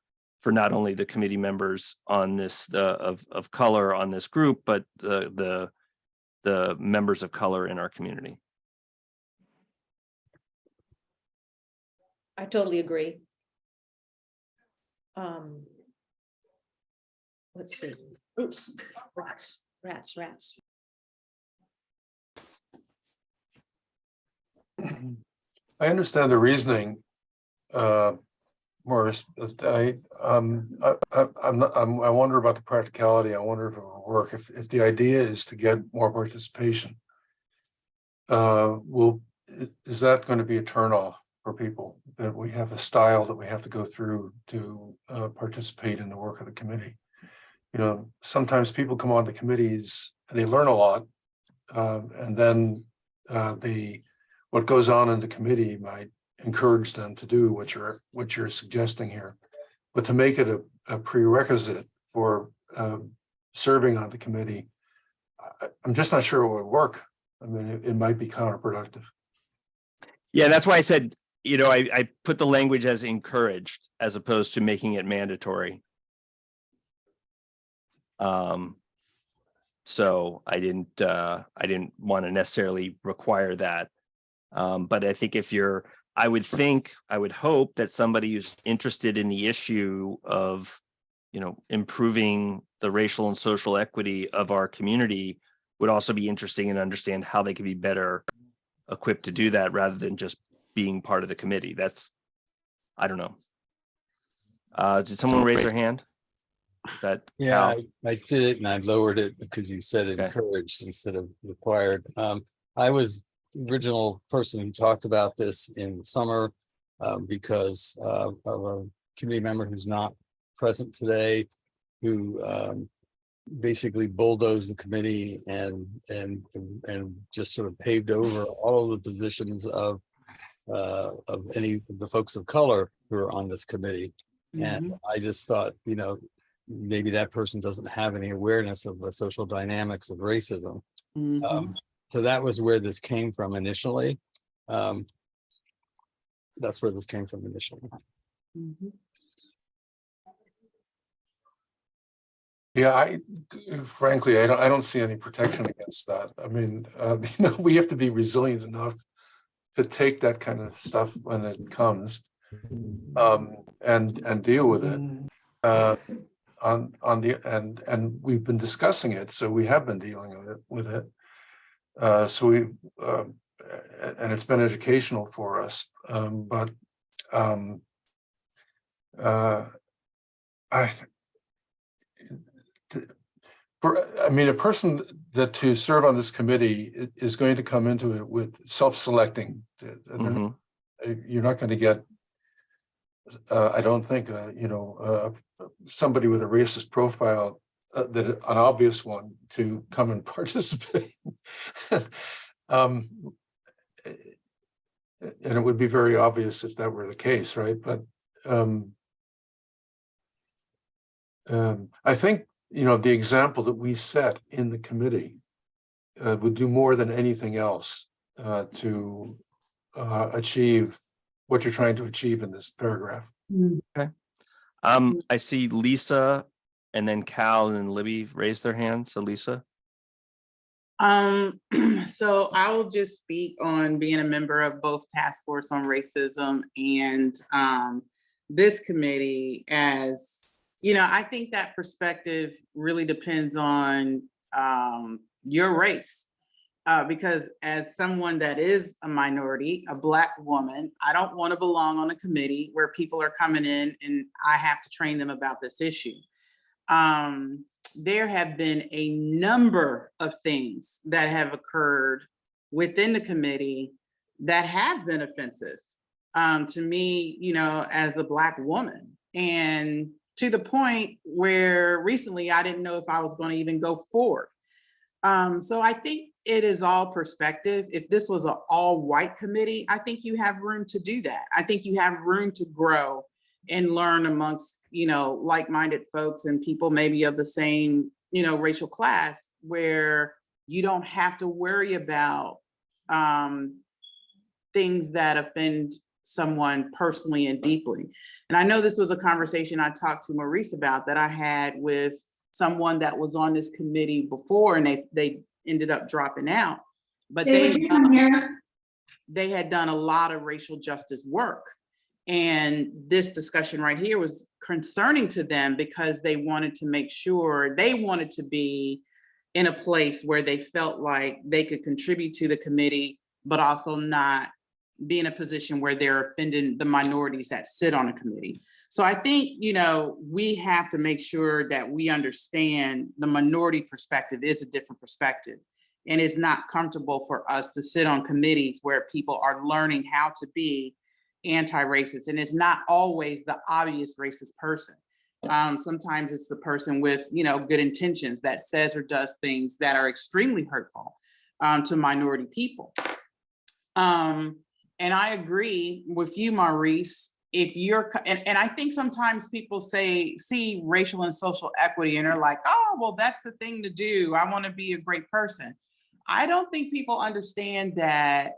for not only the committee members on this of color on this group, but the members of color in our community. I totally agree. Let's see. Oops, rats. I understand the reasoning, Morris. But I wonder about the practicality. I wonder if it will work. If the idea is to get more participation, is that going to be a turnoff for people, that we have a style that we have to go through to participate in the work of the committee? Sometimes people come on to committees, they learn a lot, and then what goes on in the committee might encourage them to do what you're suggesting here. But to make it a prerequisite for serving on the committee, I'm just not sure it would work. I mean, it might be counterproductive. Yeah, that's why I said, I put the language as encouraged as opposed to making it mandatory. So I didn't want to necessarily require that. But I think I would hope that somebody who's interested in the issue of, improving the racial and social equity of our community would also be interesting and understand how they could be better equipped to do that rather than just being part of the committee. That's, I don't know. Did someone raise their hand? Is that Yeah, Cal? I did it and I lowered it because you said Okay. encouraged instead of required. I was the original person who talked about this in the summer because of a committee member who's not present today, who basically bulldozed the committee and just sort of paved over all of the positions of any of the folks of color who are on this committee. And I just thought, you know, maybe that person doesn't have any awareness of the social dynamics of racism. So that was where this came from initially. That's where this came from initially. Yeah, frankly, I don't see any protection against that. I mean, you know, we have to be resilient enough to take that kind of stuff when it comes, and deal with it. And we've been discussing it, so we have been dealing with it. So we and it's been educational for us. But I mean, a person that to serve on this committee is going to come into it with self-selecting. You're not going to get, I don't think, you know, somebody with a racist profile, that an obvious one, to come and participate. And it would be very obvious if that were the case, right? But I think, you know, the example that we set in the committee would do more than anything else to achieve what you're trying to achieve in this paragraph. Okay. I see Lisa and then Cal and then Libby raise their hands. So Lisa. So I will just speak on being a member of both Task Force on Racism and this committee. As you know, I think that perspective really depends on your race. Because as someone that is a minority, a Black woman, I don't want to belong on a committee where people are coming in and I have to train them about this issue. There have been a number of things that have occurred within the committee that have been offensive to me, you know, as a Black woman. And to the point where recently I didn't know if I was going to even go forward. So I think it is all perspective. If this was an all-white committee, I think you have room to do that. I think you have room to grow and learn amongst, you know, like-minded folks and people maybe of the same, you know, racial class, where you don't have to worry about things that offend someone personally and deeply. And I know this was a conversation I talked to Maurice about, that I had with someone that was on this committee before, and they ended up dropping out, but they had done a lot of racial justice work. And this discussion right here was concerning to them because they wanted to make sure, they wanted to be in a place where they felt like they could contribute to the committee, but also not be in a position where they're offending the minorities that sit on a committee. So I think, you know, we have to make sure that we understand the minority perspective is a different perspective. And it's not comfortable for us to sit on committees where people are learning how to be anti-racist. And it's not always the obvious racist person. Sometimes it's the person with, you know, good intentions that says or does things that are extremely hurtful to minority people. And I agree with you, Maurice. If you're, and I think sometimes people see racial and social equity and they're like, oh, well, that's the thing to do. I want to be a great person. I don't think people understand that,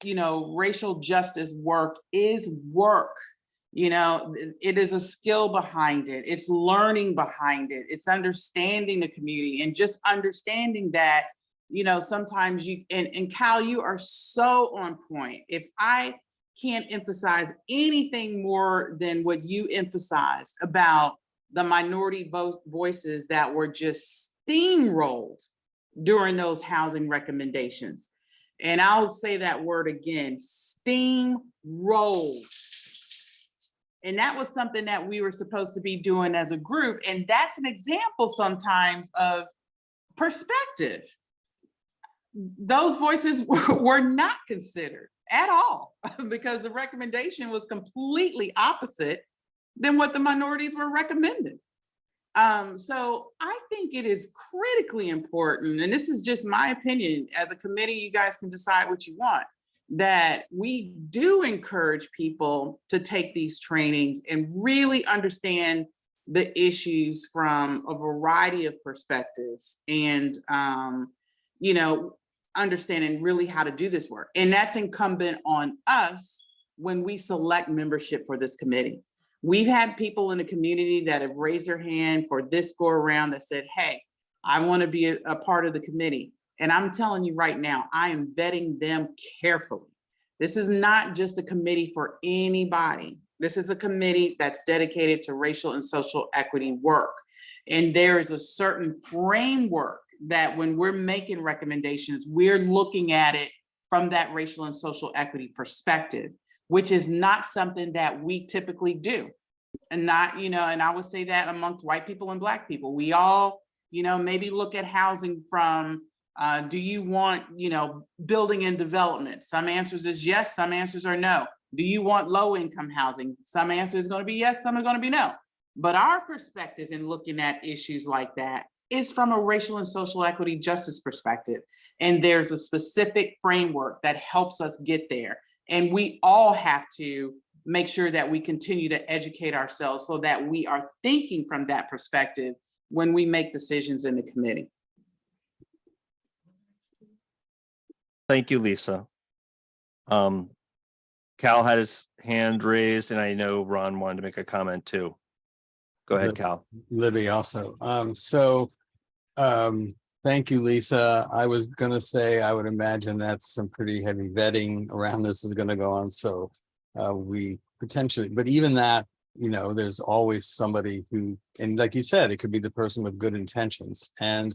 you know, racial justice work is work. You know, it is a skill behind it. It's learning behind it. It's understanding the community and just understanding that, you know, sometimes you, and Cal, you are so on point. If I can't emphasize anything more than what you emphasized about the minority voices that were just steamrolled during those housing recommendations. And I'll say that word again, steamrolled. And that was something that we were supposed to be doing as a group. And that's an example sometimes of perspective. Those voices were not considered at all because the recommendation was completely opposite than what the minorities were recommending. So I think it is critically important, and this is just my opinion, as a committee, you guys can decide what you want, that we do encourage people to take these trainings and really understand the issues from a variety of perspectives and, you know, understanding really how to do this work. And that's incumbent on us when we select membership for this committee. We've had people in the community that have raised their hand for this go around that said, hey, I want to be a part of the committee. And I'm telling you right now, I am vetting them carefully. This is not just a committee for anybody. This is a committee that's dedicated to racial and social equity work. And there is a certain framework that when we're making recommendations, we're looking at it from that racial and social equity perspective, which is not something that we typically do. And not, you know, and I would say that amongst white people and Black people, we all, you know, maybe look at housing from, do you want, you know, building and development? Some answers is yes, some answers are no. Do you want low income housing? Some answer is going to be yes, some are going to be no. But our perspective in looking at issues like that is from a racial and social equity justice perspective. And there's a specific framework that helps us get there. And we all have to make sure that we continue to educate ourselves so that we are thinking from that perspective when we make decisions in the committee. Thank you, Lisa. Cal had his hand raised, and I know Ron wanted to make a comment too. Go ahead, Cal. Libby also. Thank you, Lisa. I was gonna say, I would imagine that's some pretty heavy vetting around this is gonna go on. So we potentially, but even that, you know, there's always somebody who, and like you said, it could be the person with good intentions. And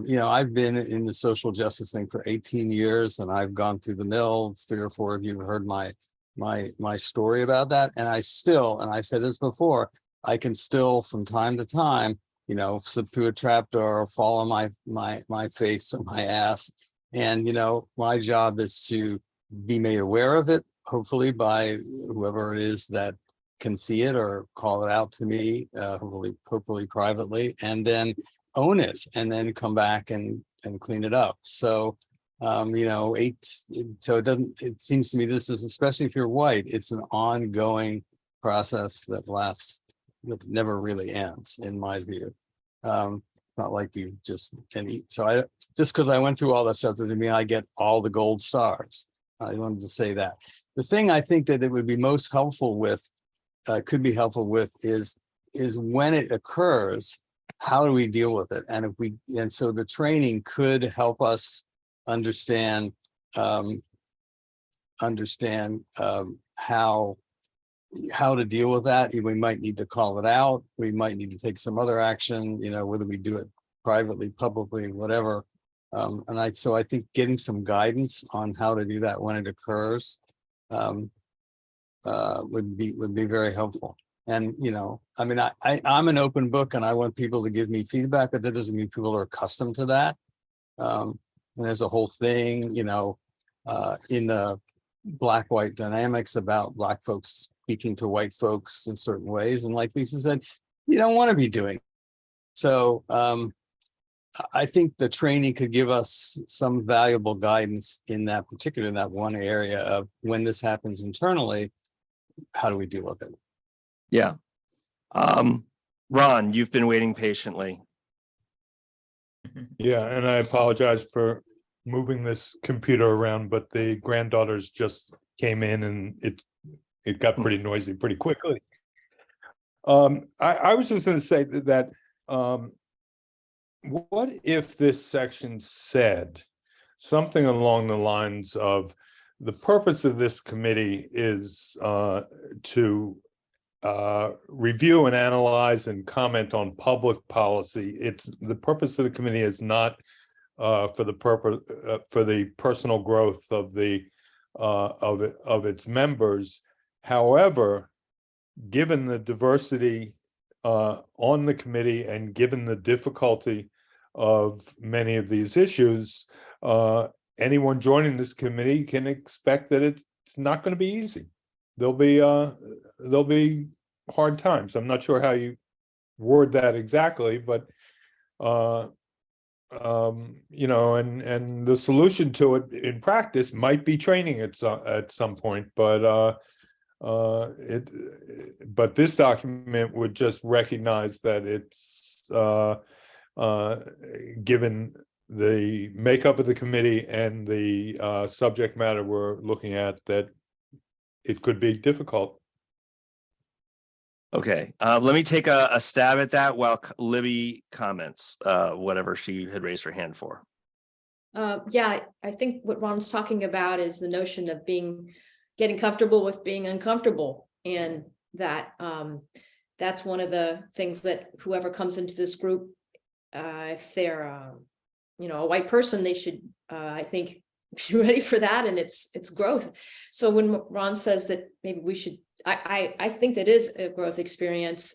you know, I've been in the social justice thing for 18 years, and I've gone through the mill. 3 or 4 of you have heard my story about that. And I still, and I said this before, I can still from time to time, you know, slip through a trapdoor or fall on my face or my ass. And, you know, my job is to be made aware of it, hopefully by whoever it is that can see it or call it out to me, hopefully privately, and then own it and then come back and clean it up. So, you know, so it seems to me this is, especially if you're white, it's an ongoing process that never really ends, in my view. Not like you just can eat. So just because I went through all that stuff doesn't mean I get all the gold stars. I wanted to say that. The thing I think that it would be most helpful with, could be helpful with, is when it occurs, how do we deal with it? And so the training could help us understand how to deal with that. We might need to call it out. We might need to take some other action, you know, whether we do it privately, publicly, whatever. So I think getting some guidance on how to do that when it occurs would be very helpful. And, you know, I mean, I'm an open book and I want people to give me feedback, but that doesn't mean people are accustomed to that. And there's a whole thing, you know, in the Black-white dynamics about Black folks speaking to white folks in certain ways. And like Lisa said, you don't want to be doing it. So I think the training could give us some valuable guidance in that one area of when this happens internally, how do we deal with it? Yeah. Ron, you've been waiting patiently. Yeah, and I apologize for moving this computer around, but the granddaughters just came in and it got pretty noisy pretty quickly. I was just going to say that what if this section said something along the lines of the purpose of this committee is to review and analyze and comment on public policy. The purpose of the committee is not for the purpose, for the personal growth of the, of its members. However, given the diversity on the committee and given the difficulty of many of these issues, anyone joining this committee can expect that it's not going to be easy. There'll be hard times. I'm not sure how you word that exactly, but you know, and the solution to it in practice might be training at some point, but but this document would just recognize that it's given the makeup of the committee and the subject matter we're looking at, that it could be difficult. Okay, let me take a stab at that while Libby comments, whatever she had raised her hand for. Yeah, I think what Ron's talking about is the notion of getting comfortable with being uncomfortable, and that that's one of the things that whoever comes into this group, if they're you know, a white person, they should I think be ready for that, and it's growth. So when Ron says that maybe we should, I think that is a growth experience,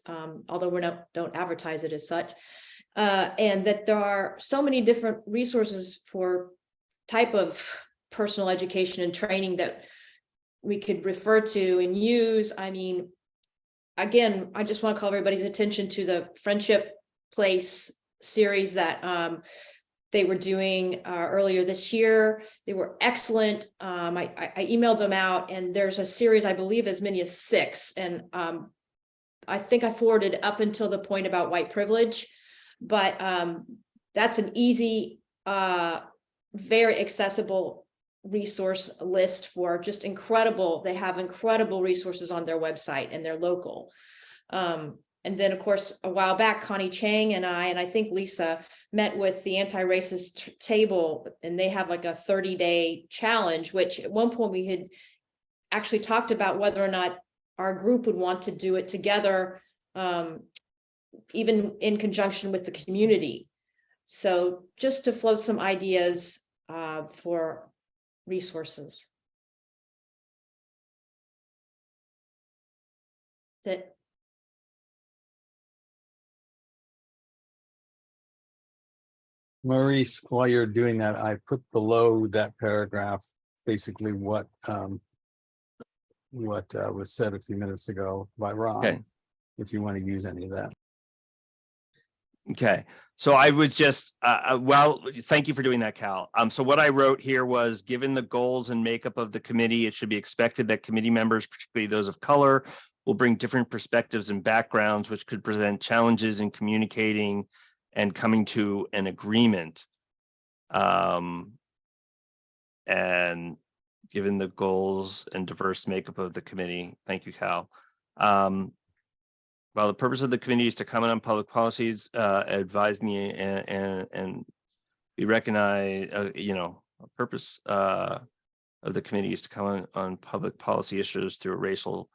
although don't advertise it as such, and that there are so many different resources for type of personal education and training that we could refer to and use. I mean, again, I just want to call everybody's attention to the Friendship Place series that they were doing earlier this year. They were excellent. I emailed them out, and there's a series, I believe as many as 6. And I think I forwarded up until the point about white privilege, but that's an easy, very accessible resource list for just incredible. They have incredible resources on their website, and they're local. And then, of course, a while back, Connie Chang and I think Lisa met with the anti-racist table, and they have like a 30-day challenge, which at one point we had actually talked about whether or not our group would want to do it together, even in conjunction with the community. So just to float some ideas for resources. That. Maurice, while you're doing that, I put below that paragraph basically what was said a few minutes ago by Ron. Okay. If you want to use any of that. Okay, so I was just, well, thank you for doing that, Cal. So what I wrote here was, given the goals and makeup of the committee, it should be expected that committee members, particularly those of color, will bring different perspectives and backgrounds, which could present challenges in communicating and coming to an agreement. And given the goals and diverse makeup of the committee, thank you, Cal. While the purpose of the committee is to comment on public policies, advising and we recognize, you know, a purpose of the committee is to comment on public policy issues through a racial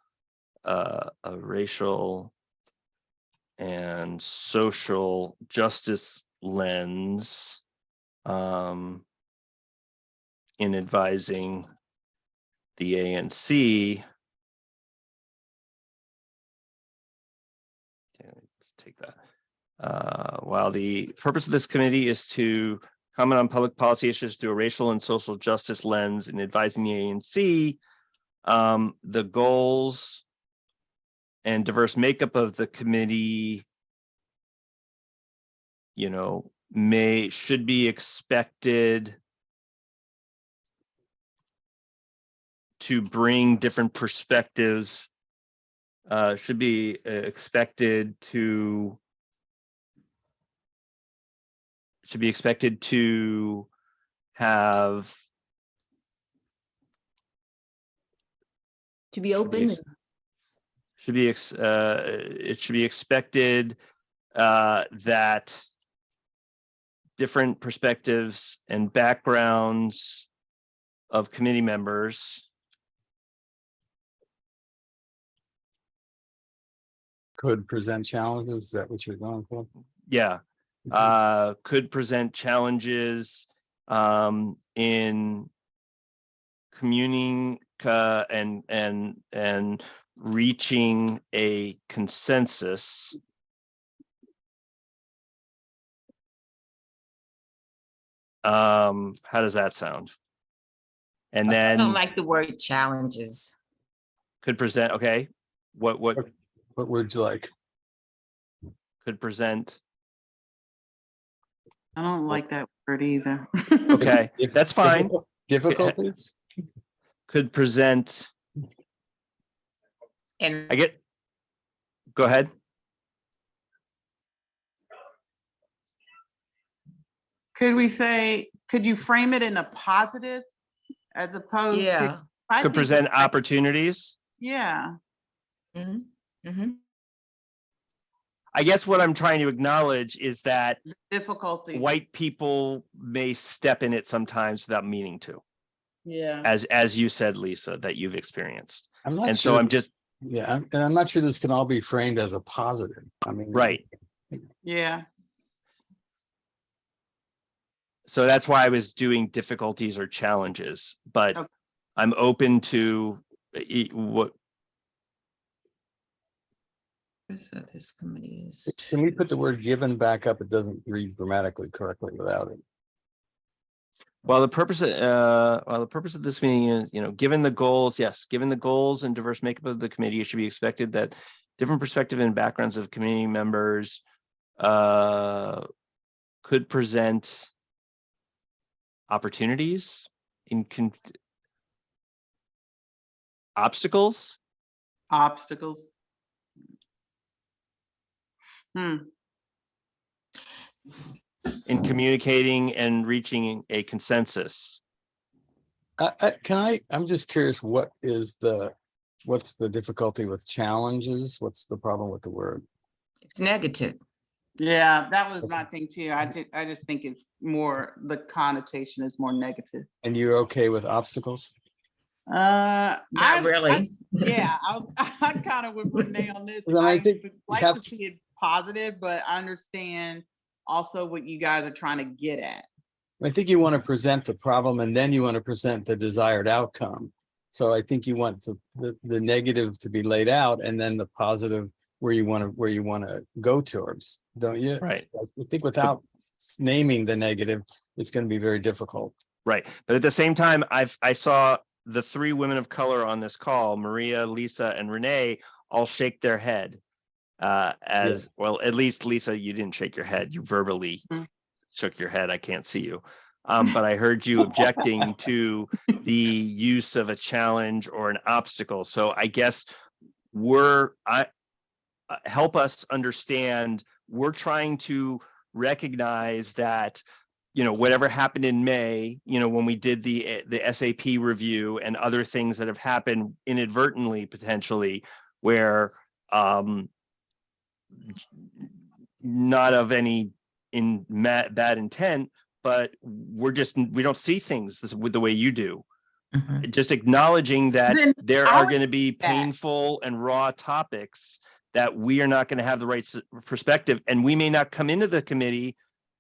and social justice lens, in advising the ANC. Let's take that. While the purpose of this committee is to comment on public policy issues through a racial and social justice lens in advising the ANC, the goals and diverse makeup of the committee, you know, should be expected to bring different perspectives, should be expected to have To be open. It should be expected that different perspectives and backgrounds of committee members Could present challenges. Is that what you're going for? yeah could present challenges in communing and reaching a consensus. How does that sound? And I don't then like the word challenges. could present, okay, what What would you like? could present, I don't like that word either. okay, that's fine. Difficulties? Could present, And I get, go ahead. Could we say, could you frame it in a positive as opposed yeah. to? I Could think present it's like- opportunities. Yeah, Mhm, mhm. I guess what I'm trying to acknowledge is that difficulties. white people may step in it sometimes without meaning to, Yeah. as you said, Lisa, that you've experienced. I'm not And so sure. I'm just, Yeah, and I'm not sure this can all be framed as a positive. I mean. right. Yeah. So that's why I was doing difficulties or challenges, but Okay. I'm open to what, So this committee is. Can we put the word given back up? It doesn't read grammatically correctly without it. well, the purpose of this meeting is, given the goals, yes, given the goals and diverse makeup of the committee, it should be expected that different perspective and backgrounds of community members could present opportunities in obstacles. Obstacles. In communicating and reaching a consensus. I'm just curious, what's the difficulty with challenges? What's the problem with the word? It's negative. Yeah, that was my thing too. I just think it's more, the connotation is more negative. And you're okay with obstacles? Not really. Yeah, I kind of with Renee on this. Well, I think would like have to see it positive, but I understand also what you guys are trying to get at. I think you want to present the problem and then you want to present the desired outcome. So I think you want the negative to be laid out and then the positive where you want to go towards, don't you? Right. I think without naming the negative, it's going to be very difficult. Right. But at the same time, I saw the three women of color on this call, Maria, Lisa, and Renee, all shake their head. Well, at least Lisa, you didn't shake your head. You verbally shook your head. I can't see you. But I heard you objecting to the use of a challenge or an obstacle. So I guess help us understand, we're trying to recognize that, whatever happened in May, when we did the SAP review and other things that have happened inadvertently, potentially, where not of any bad intent, but we don't see things with the way you do. Mhm. Just acknowledging that Then there I are would going to be that. painful and raw topics that we are not going to have the right perspective, and we may not come into the committee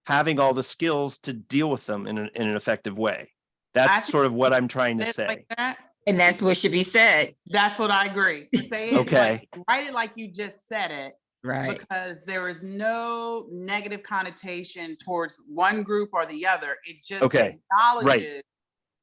having all the skills to deal with them in an effective way. I That's think sort of what I'm trying to Say it say. like that. And that's what should be said, That's what I agree. Say it Okay. write it like you just said it, right? because there is no negative connotation towards one group or the other. It just Okay. acknowledges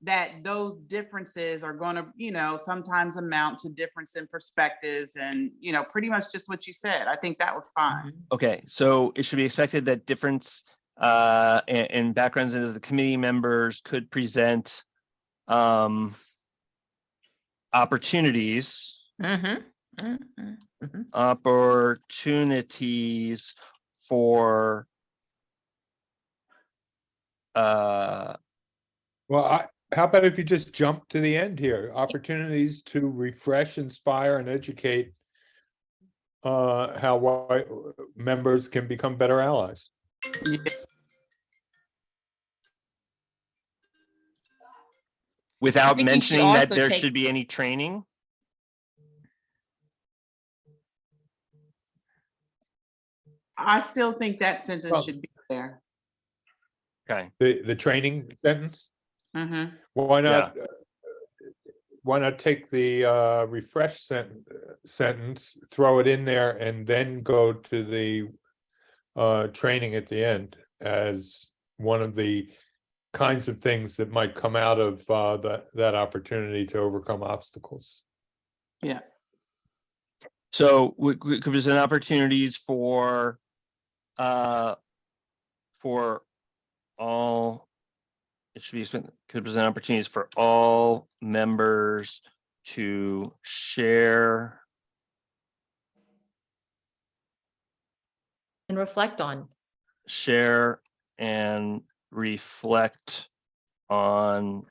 that those differences are going to, sometimes amount to difference in perspectives and, pretty much just what you said. I think that was fine. Mhm. Okay, so it should be expected that difference in backgrounds into the committee members could present opportunities Mhm. Mhm. Mhm. opportunities for Well, how about if you just jump to the end here? Opportunities to refresh, inspire, and educate how white members can become better allies. without think you should mentioning that also there take- should be any training. I still think that sentence Well, should be there. Okay, The training sentence? Mm-hmm. Why not take the refresh sentence, throw it in there, and then go to the training at the end as one of the kinds of things that might come out of that opportunity to overcome obstacles. Yeah. so we could present opportunities for all, it should be, could present opportunities for all members to share And reflect on. and reflect on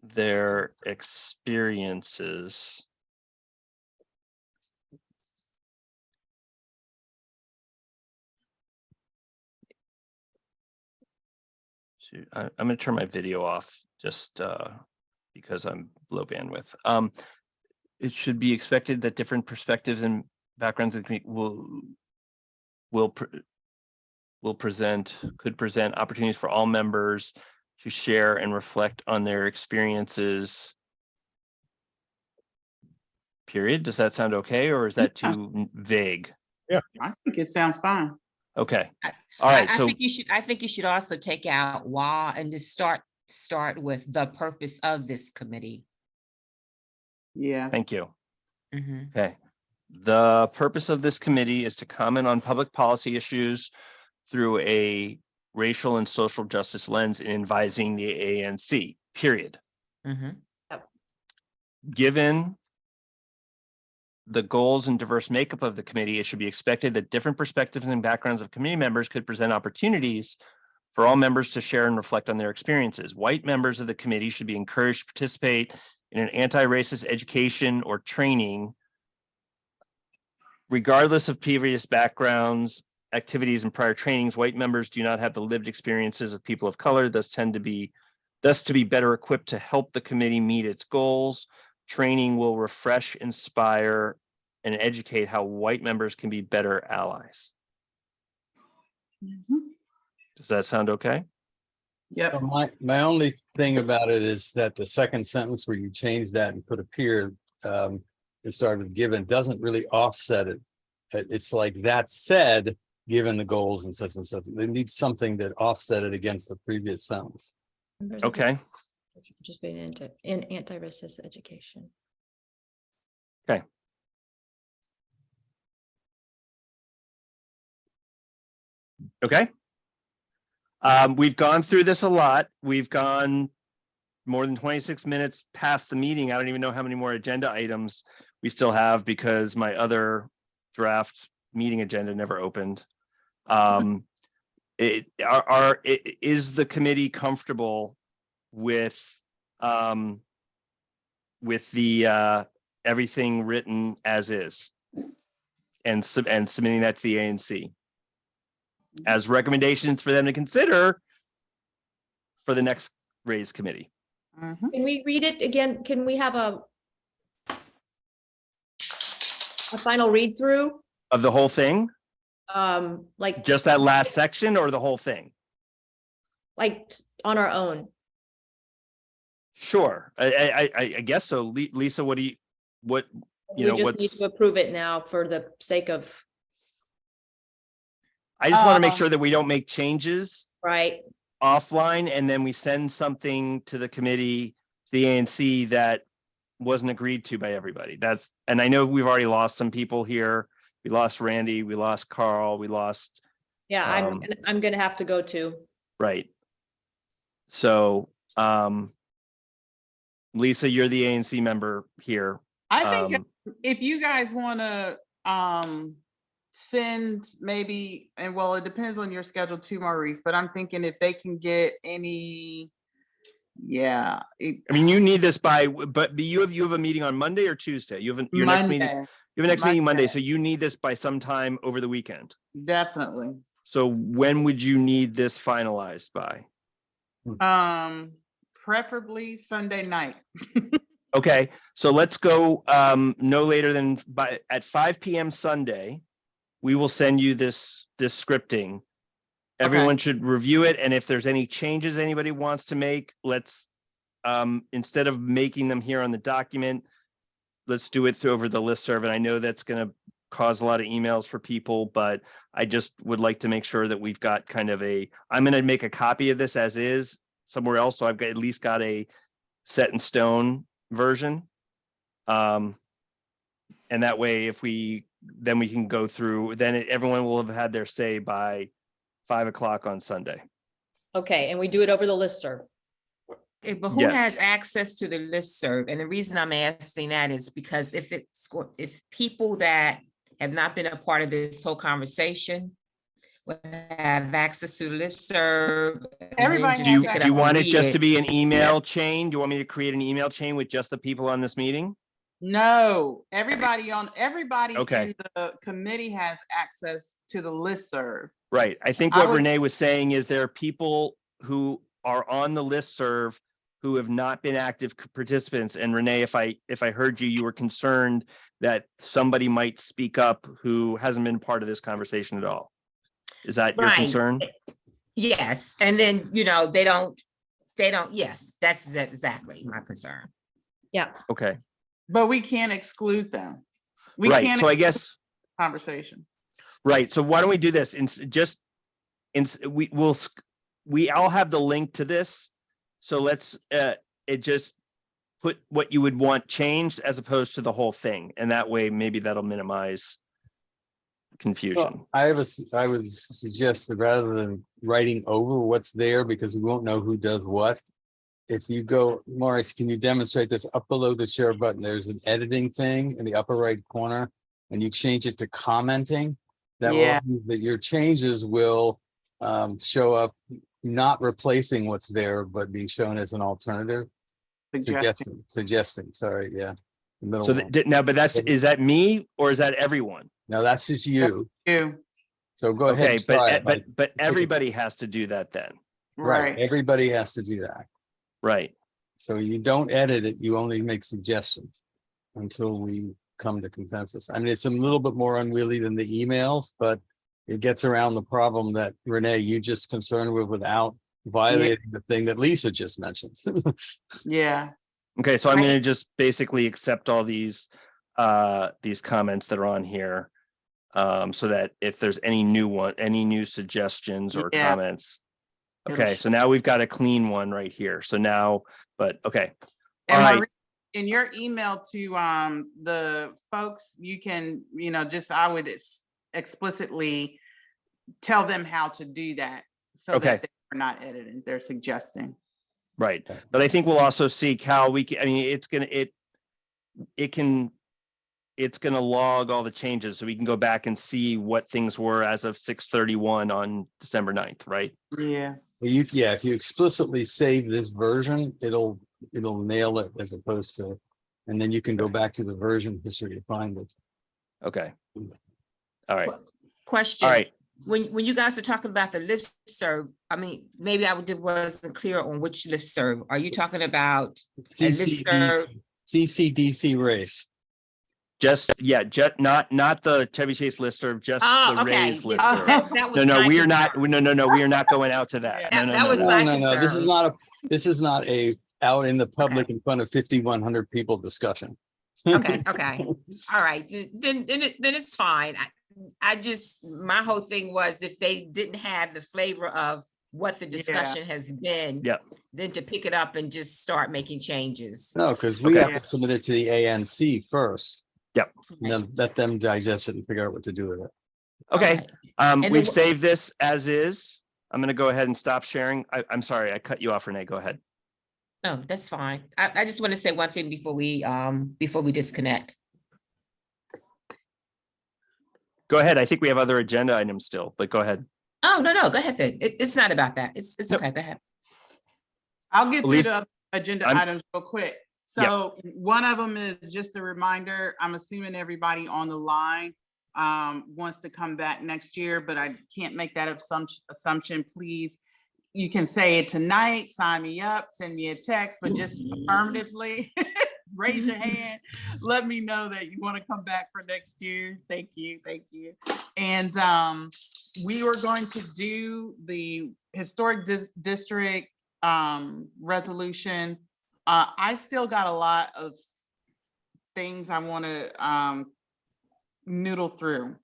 their experiences. I'm gonna turn my video off just because I'm low bandwidth. It should be expected that different perspectives and backgrounds could present opportunities for all members to share and reflect on their experiences. Period. Does that sound okay, or is that too vague? I think it sounds fine. Okay. All right. I So think you should also take out why and just start with the purpose of this committee. Yeah. thank you. Mhm. Okay. The purpose of this committee is to comment on public policy issues through a racial and social justice lens in advising the ANC, period. Mhm. Given the goals and diverse makeup of the committee, it should be expected that different perspectives and backgrounds of committee members could present opportunities for all members to share and reflect on their experiences. White members of the committee should be encouraged to participate in an anti-racist education or training, regardless of previous backgrounds, activities, and prior trainings. White members do not have the lived experiences of people of color, thus to be better equipped to help the committee meet its goals. Training will refresh, inspire, and educate how white members can be better allies. Mhm. Does that sound okay? Yep. So my only thing about it is that the second sentence where you change that and put a period, it started with given, doesn't really offset it. It's like that said, given the goals and such and such, they need something that offset it against the previous sentence. Okay. Participate in anti-racist education. Okay. We've gone through this a lot. We've gone more than 26 minutes past the meeting. I don't even know how many more agenda items we still have because my other draft meeting agenda never opened. Is the committee comfortable with the everything written as is and submitting that to the ANC as recommendations for them to consider for the next raise committee? Mhm. Can we read it again? Can we have a final read through? Of the whole thing, Like just that last section, or the whole thing? On our own. Sure, I guess so. Lisa, what you We know, just need to approve it now for the sake of, I just want to make sure that we don't make changes right? offline and then we send something to the committee, to the ANC, that wasn't agreed to by everybody. And I know we've already lost some people here. We lost Randy, we lost Carl, we lost, Yeah, I'm gonna have to go too. right. So, Lisa, you're the ANC member here. I think if you guys want to send maybe, and well, it depends on your schedule too, Maurice, but I'm thinking if they can get any, yeah. I mean, you need this by, but you have a meeting on Monday or Tuesday? You have your next meeting, Monday, you have a next meeting Monday, Monday. so you need this by sometime over the weekend. Definitely. So when would you need this finalized by? Preferably Sunday night. Okay, so let's go no later than at 5 p.m. Sunday. We will send you this scripting. Everyone should review it, and if there's any changes anybody wants to make, let's, instead of making them here on the document, let's do it through over the listserv. And I know that's gonna cause a lot of emails for people, but I just would like to make sure that we've got kind of I'm gonna make a copy of this as is somewhere else, so I've got, at least got a set in stone version. And that way, then we can go through, everyone will have had their say by 5 o'clock on Sunday. Okay, and we do it over the listserv. Okay, but who Yes. has access to the listserv? And the reason I'm asking that is because if people that have not been a part of this whole conversation will have access to the listserv. and then Everybody just has pick it Do you up want and it just read to be an email chain? Do you want me to create an email chain with just the people on this meeting? No, everybody Okay. in the committee has access to the listserv. Right. I think I what would- Renee was saying is there are people who are on the listserv who have not been active participants. And Renee, if I heard you, you were concerned that somebody might speak up who hasn't been part of this conversation at all. Is that your Right. concern? Yes, and then, they don't, yes, that's exactly my concern. Okay. But we can't exclude them. We Right. can't So I guess, conversation. right. So why don't we do this? We all have the link to this. So let's, it just put what you would want changed as opposed to the whole thing. And that way, maybe that'll minimize confusion. I would suggest that rather than writing over what's there, because we won't know who does what. If you go, Maurice, can you demonstrate this? Up below the share button, there's an editing thing in the upper right corner, and you change it to commenting. That Yeah. will, that your changes will show up, not replacing what's there, but being shown as an alternative. Suggesting, sorry, yeah. The middle So one. now, but is that me or is that everyone? No, that's just you. You, So go ahead. Okay, and try it. but everybody has to do that then, right. Everybody has to do that. right? So you don't edit it, you only make suggestions until we come to consensus. I mean, it's a little bit more unwieldy than the emails, but it gets around the problem that Renee, you just concerned with without violating the thing that Lisa just mentioned. Yeah. Okay, so I'm Right. gonna just basically accept all these comments that are on here. So that if there's any new suggestions or Yeah. comments. It'll Okay, so now we've got a clean one right here. So now, but okay. All And right, Marie, in your email to the folks, you can, I would explicitly tell them how to do that so Okay. that they're not editing, they're suggesting. right. But I think we'll also see how we can, I mean, it's gonna log all the changes so we can go back and see what things were as of 6/31 on December 9th, right? Yeah. If you explicitly save this version, it'll nail it as opposed to, and then you can go back to the version history to find it. Okay. All right, Question. all right. When you guys are talking about the listserv, I mean, maybe wasn't clear on which listserv. Are you talking about a listserv? CCDC race. Just not the Chevy Chase listserv, just Oh, the okay. Rays Yeah, listserv. that was No, my we are not. concern. No, we are not going out to that. Yeah. No, That was no. my No, this concern. is not a out in the public in front of 5,100 people discussion. Okay. All right, then it's fine. I just, my whole thing was if they didn't have the flavor of what the discussion has been. Yep. Then to pick it up and just start making changes. No, because we Okay. have to submit it to the ANC first. Yep. And then let them digest it and figure out what to do with it. Okay, And we've then- saved this as is. I'm gonna go ahead and stop sharing. I'm sorry, I cut you off, Renee. Go ahead. No, that's fine. I just want to say one thing before we disconnect. Go ahead. I think we have other agenda items still, but go ahead. Oh, no, go ahead then. It's not about that. It's Nope. okay. Go ahead. I'll get through Elise, the agenda I'm- items real quick. So one of them is just a reminder, I'm assuming everybody on the line wants to come back next year, but I can't make that assumption, please. You can say it tonight, sign me up, send me a text, but just affirmatively, raise your hand. Let me know that you want to come back for next year. Thank you. And we were going to do the historic district resolution. I still got a lot of things I want to noodle through,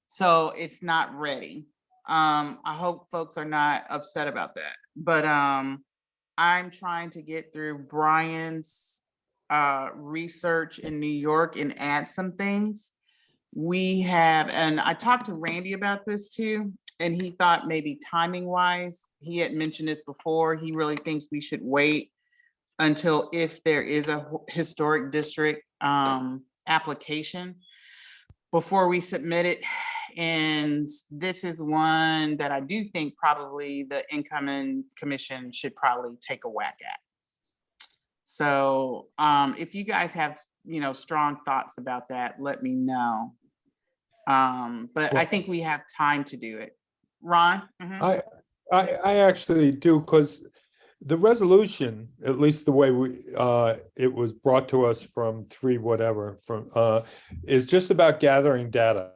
so it's not ready. I hope folks are not upset about that, but I'm trying to get through Brian's research in New York and add some things. We have, and I talked to Randy about this too, and he thought maybe timing wise, he had mentioned this before, he really thinks we should wait until if there is a historic district application before we submit it. And this is one that I do think probably the incoming commission should probably take a whack at. So if you guys have, strong thoughts about that, let me know. But I think we have time to do it. Ron? Mhm. I actually do, because the resolution, at least the way it was brought to us from is just about gathering data.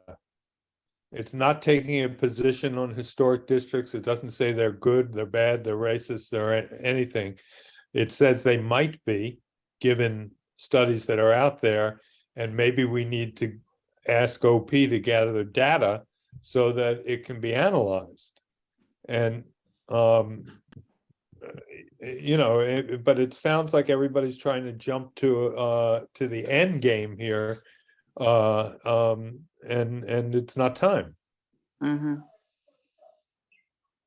It's not taking a position on historic districts. It doesn't say they're good, they're bad, they're racist, they're anything. It says they might be, given studies that are out there, and maybe we need to ask OP to gather the data so that it can be analyzed. And but it sounds like everybody's trying to jump to the end game here, and it's not time. Mhm.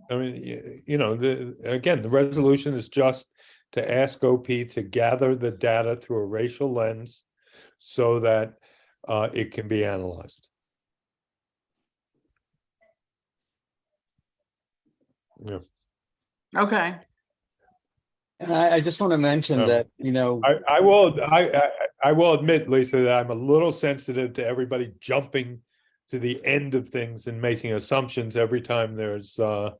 I mean, again, the resolution is just to ask OP to gather the data through a racial lens so that it can be analyzed. Yeah. Okay. And I just want to mention Um, that, I will admit, Lisa, that I'm a little sensitive to everybody jumping to the end of things and making assumptions every time there's a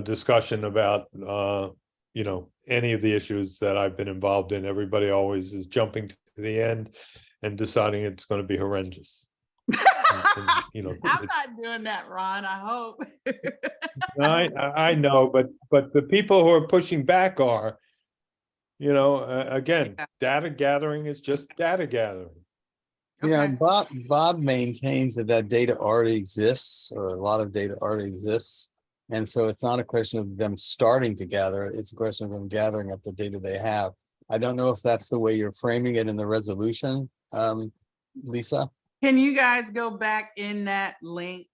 discussion about any of the issues that I've been involved in. Everybody always is jumping to the end and deciding it's going to be horrendous. I'm not doing that, Ron, I hope. I know, but the people who are pushing back are, again, Yeah. data gathering is just data gathering. Okay. Bob maintains that data already exists, or a lot of data already exists. And so it's not a question of them starting to gather, it's a question of them gathering up the data they have. I don't know if that's the way you're framing it in the resolution, Lisa. Can you guys go back in that link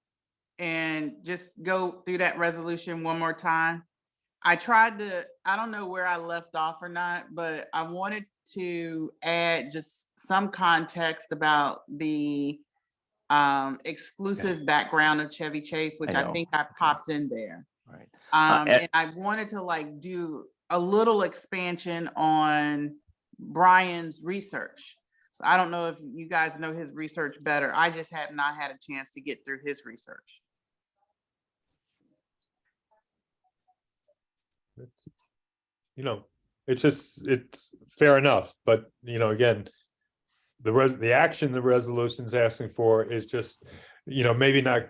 and just go through that resolution one more time? I don't know where I left off or not, but I wanted to add just some context about the exclusive background of Chevy Chase, which I I know. think I popped in there. Right. And I wanted to do a little expansion on Brian's research. I don't know if you guys know his research better. I just have not had a chance to get through his research. It's fair enough, but again, the action the resolution's asking for is just, maybe not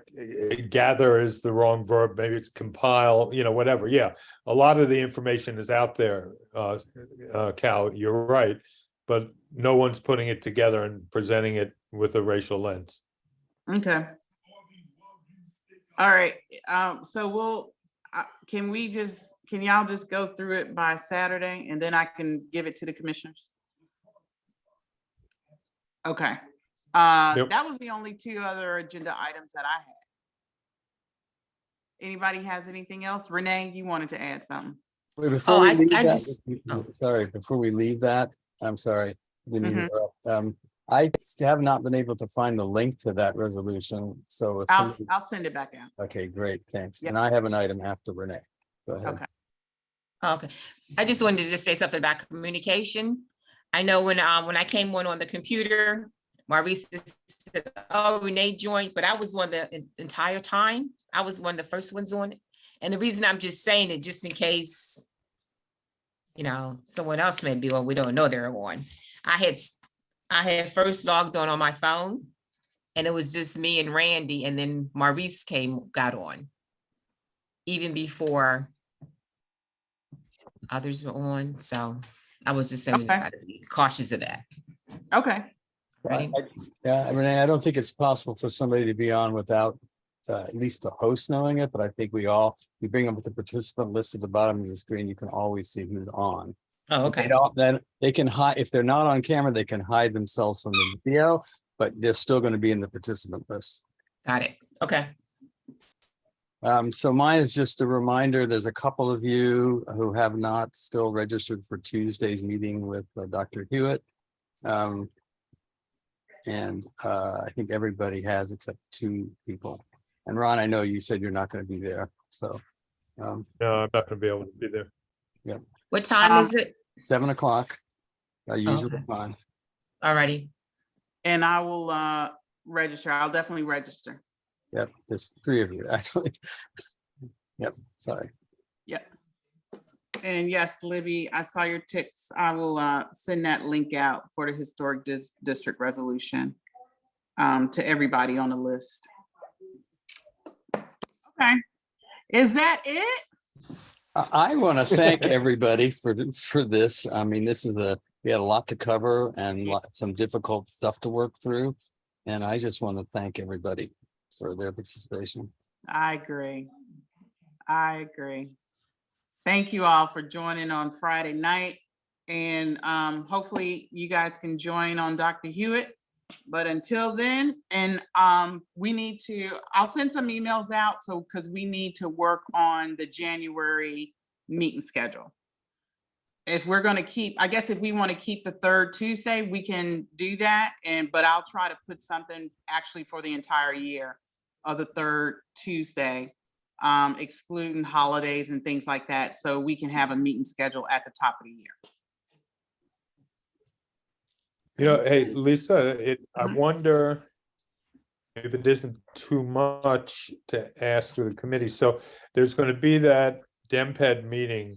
gather is the wrong verb, maybe it's compile, whatever. Yeah, a lot of the information is out there, Cal, you're right, but no one's putting it together and presenting it with a racial lens. Okay. All right. So can y'all just go through it by Saturday and then I can give it to the commissioners? Okay. Yep. That was the only two other agenda items that I had. Anybody has anything else? Renee, you wanted to add something? Wait, before we leave I that, just- sorry, before we leave that, I'm sorry. Didn't mean to Mhm. interrupt. I have not been able to find the link to that resolution, so if I'll somebody- send it back out. okay, great, thanks. Yeah. And I have an item after Renee. Go ahead. Okay. Okay, I just wanted to just say something about communication. I know when I came on the computer, Maurice said, "Oh, Renee joined," but I was on the entire time. I was one of the first ones on it. And the reason I'm just saying it, just in case, someone else may be on, we don't know they're on. I had first logged on my phone, and it was just me and Randy, and then Maurice got on. Even before others were on, so I was just saying, we just Okay. gotta be cautious of that. Okay. Ready? Yeah, Renee, I don't think it's possible for somebody to be on without at least the host knowing it, but I think we bring up the participant list at the bottom of the screen, you can always see who's on. Oh, okay, Then they can hide, if they're not on camera, they can hide themselves from the video, but they're still going to be in the participant list. got it. Okay, So mine is just a reminder, there's a couple of you who have not still registered for Tuesday's meeting with Dr. Hewitt. And I think everybody has except 2 people. And Ron, I know you said you're not going to be there, so. No, I'm not gonna be able to be there. what time is it? 7 o'clock, usual Okay. time. Alrighty, And I will register. I'll definitely register. Yep, there's 3 of you, actually. Yep, sorry. Yep. And yes, Libby, I saw your text. I will send that link out for the historic district resolution to everybody on the list. Okay. Is that it? I want to thank everybody for this. I mean, we had a lot to cover and some difficult stuff to work through. And I just want to thank everybody for their participation. I agree. I agree. Thank you all for joining on Friday night. And hopefully you guys can join on Dr. Hewitt. But until then, and I'll send some emails out because we need to work on the January meeting schedule. If we're going to keep, I guess if we want to keep the 3rd Tuesday, we can do that. But I'll try to put something actually for the entire year of the 3rd Tuesday, excluding holidays and things like that, so we can have a meeting schedule at the top of the year. Hey, Lisa, I wonder if it isn't too much to ask of the committee. So there's going to be that DEMPED meeting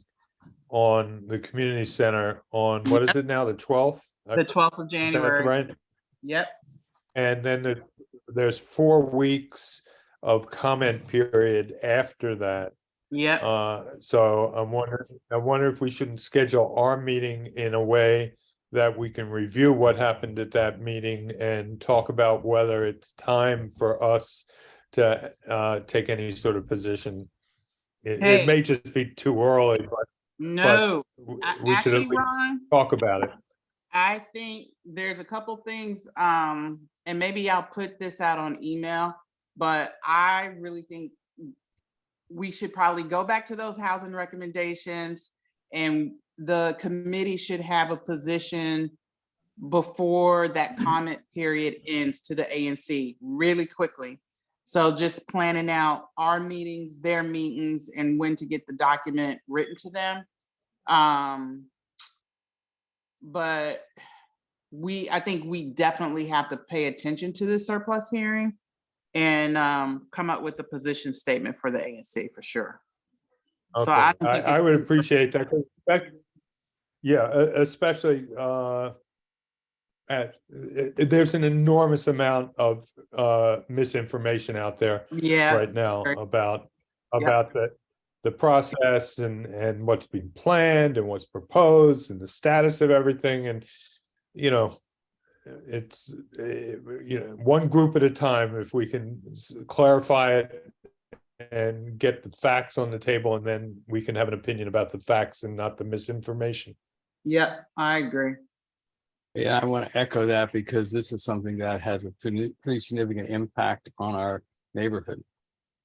on the community center on, what is it now, the 12th? The 12th of Is that January. right? Yep. And then there's 4 weeks of comment period after that. Yep. So I wonder if we shouldn't schedule our meeting in a way that we can review what happened at that meeting and talk about whether it's time for us to take any sort of position. It may just be too early, but No, we should actually, at least Ron, talk about it. I think there's a couple things, and maybe I'll put this out on email, but I really think we should probably go back to those housing recommendations, and the committee should have a position before that comment period ends to the ANC really quickly. So just planning out our meetings, their meetings, and when to get the document written to them. But I think we definitely have to pay attention to the surplus hearing and come up with the position statement for the ANC for sure. Okay, So I think I would appreciate that. Yeah, especially there's an enormous amount of misinformation out there right now about the process and what's being planned and what's proposed and the status of everything. And it's one group at a time. If we can clarify it and get the facts on the table, and then we can have an opinion about the facts and not the misinformation. Yep, I agree. Yeah, I want to echo that because this is something that has a pretty significant impact on our neighborhood.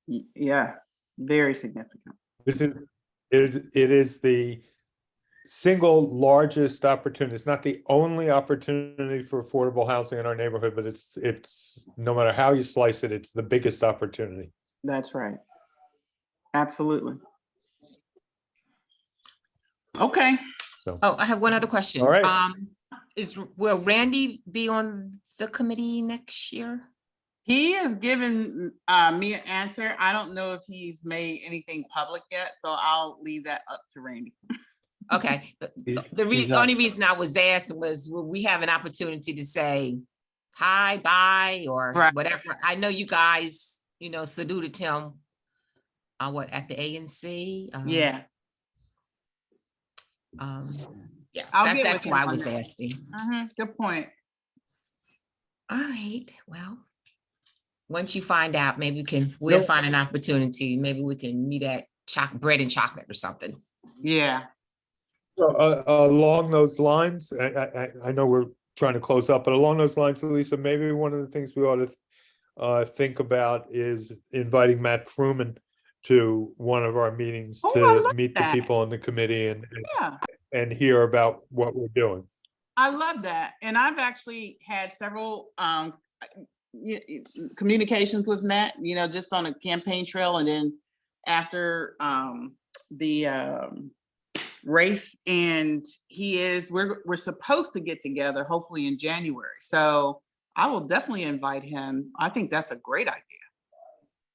Yeah, very significant. It is the single largest opportunity. It's not the only opportunity for affordable housing in our neighborhood, but it's no matter how you slice it, it's the biggest opportunity. That's right. Absolutely. Okay. oh, I have one other question. All right. Will Randy be on the committee next year? He has given me an answer. I don't know if he's made anything public yet, so I'll leave that up to Randy. Okay, the only reason I was asking was, will we have an opportunity to say, hi, bye, or Right. whatever. I know you guys, saluted him at the ANC. Yeah, Yeah, I'll get that's with why I him on was that. asking. Good point. All right, well, once you find out, maybe we'll Nope. find an opportunity. Maybe we can meet at bread and chocolate or something. Yeah. So, along those lines, I know we're trying to close up, but along those lines, Lisa, maybe one of the things we ought to think about is inviting Matt Fruman to one of our meetings Oh, I to love meet the that. people on the committee Yeah. and hear about what we're doing. I love that. And I've actually had several communications with Matt, just on a campaign trail, and then after the race. And we're supposed to get together hopefully in January. So I will definitely invite him. I think that's a great idea.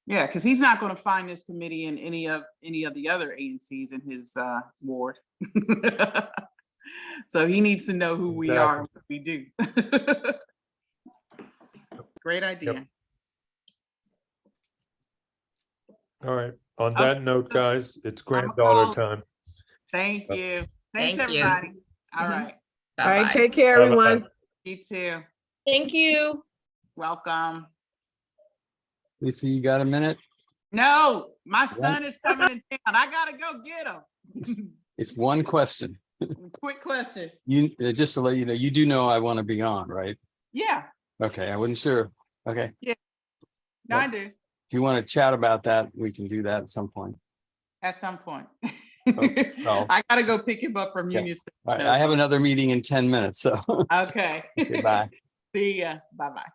Yeah, because he's not going to find this committee in any of the other ANCs in his ward. So he needs to know who we are, and what we do. Great idea. All right. On Okay. that note, guys, it's call. granddaughter time. Thank you. Thanks, Thank you. everybody. All Mhm. right. All right, Bye-bye. take care, Bye-bye. everyone. You too. Thank you. Welcome. Lisa, you got a minute? No, my son is coming in town. I gotta go get him. It's one question. Quick question. You, just to let you know, you do know I want to be on, right? Yeah, Okay, I wasn't sure. Okay, no, I do. if you want to chat about that, we can do that at some point. At some point. oh. I gotta go pick him up from Yeah. Union Station. All right, I have another meeting in 10 minutes, so. Okay. Okay, bye. See ya. Bye-bye.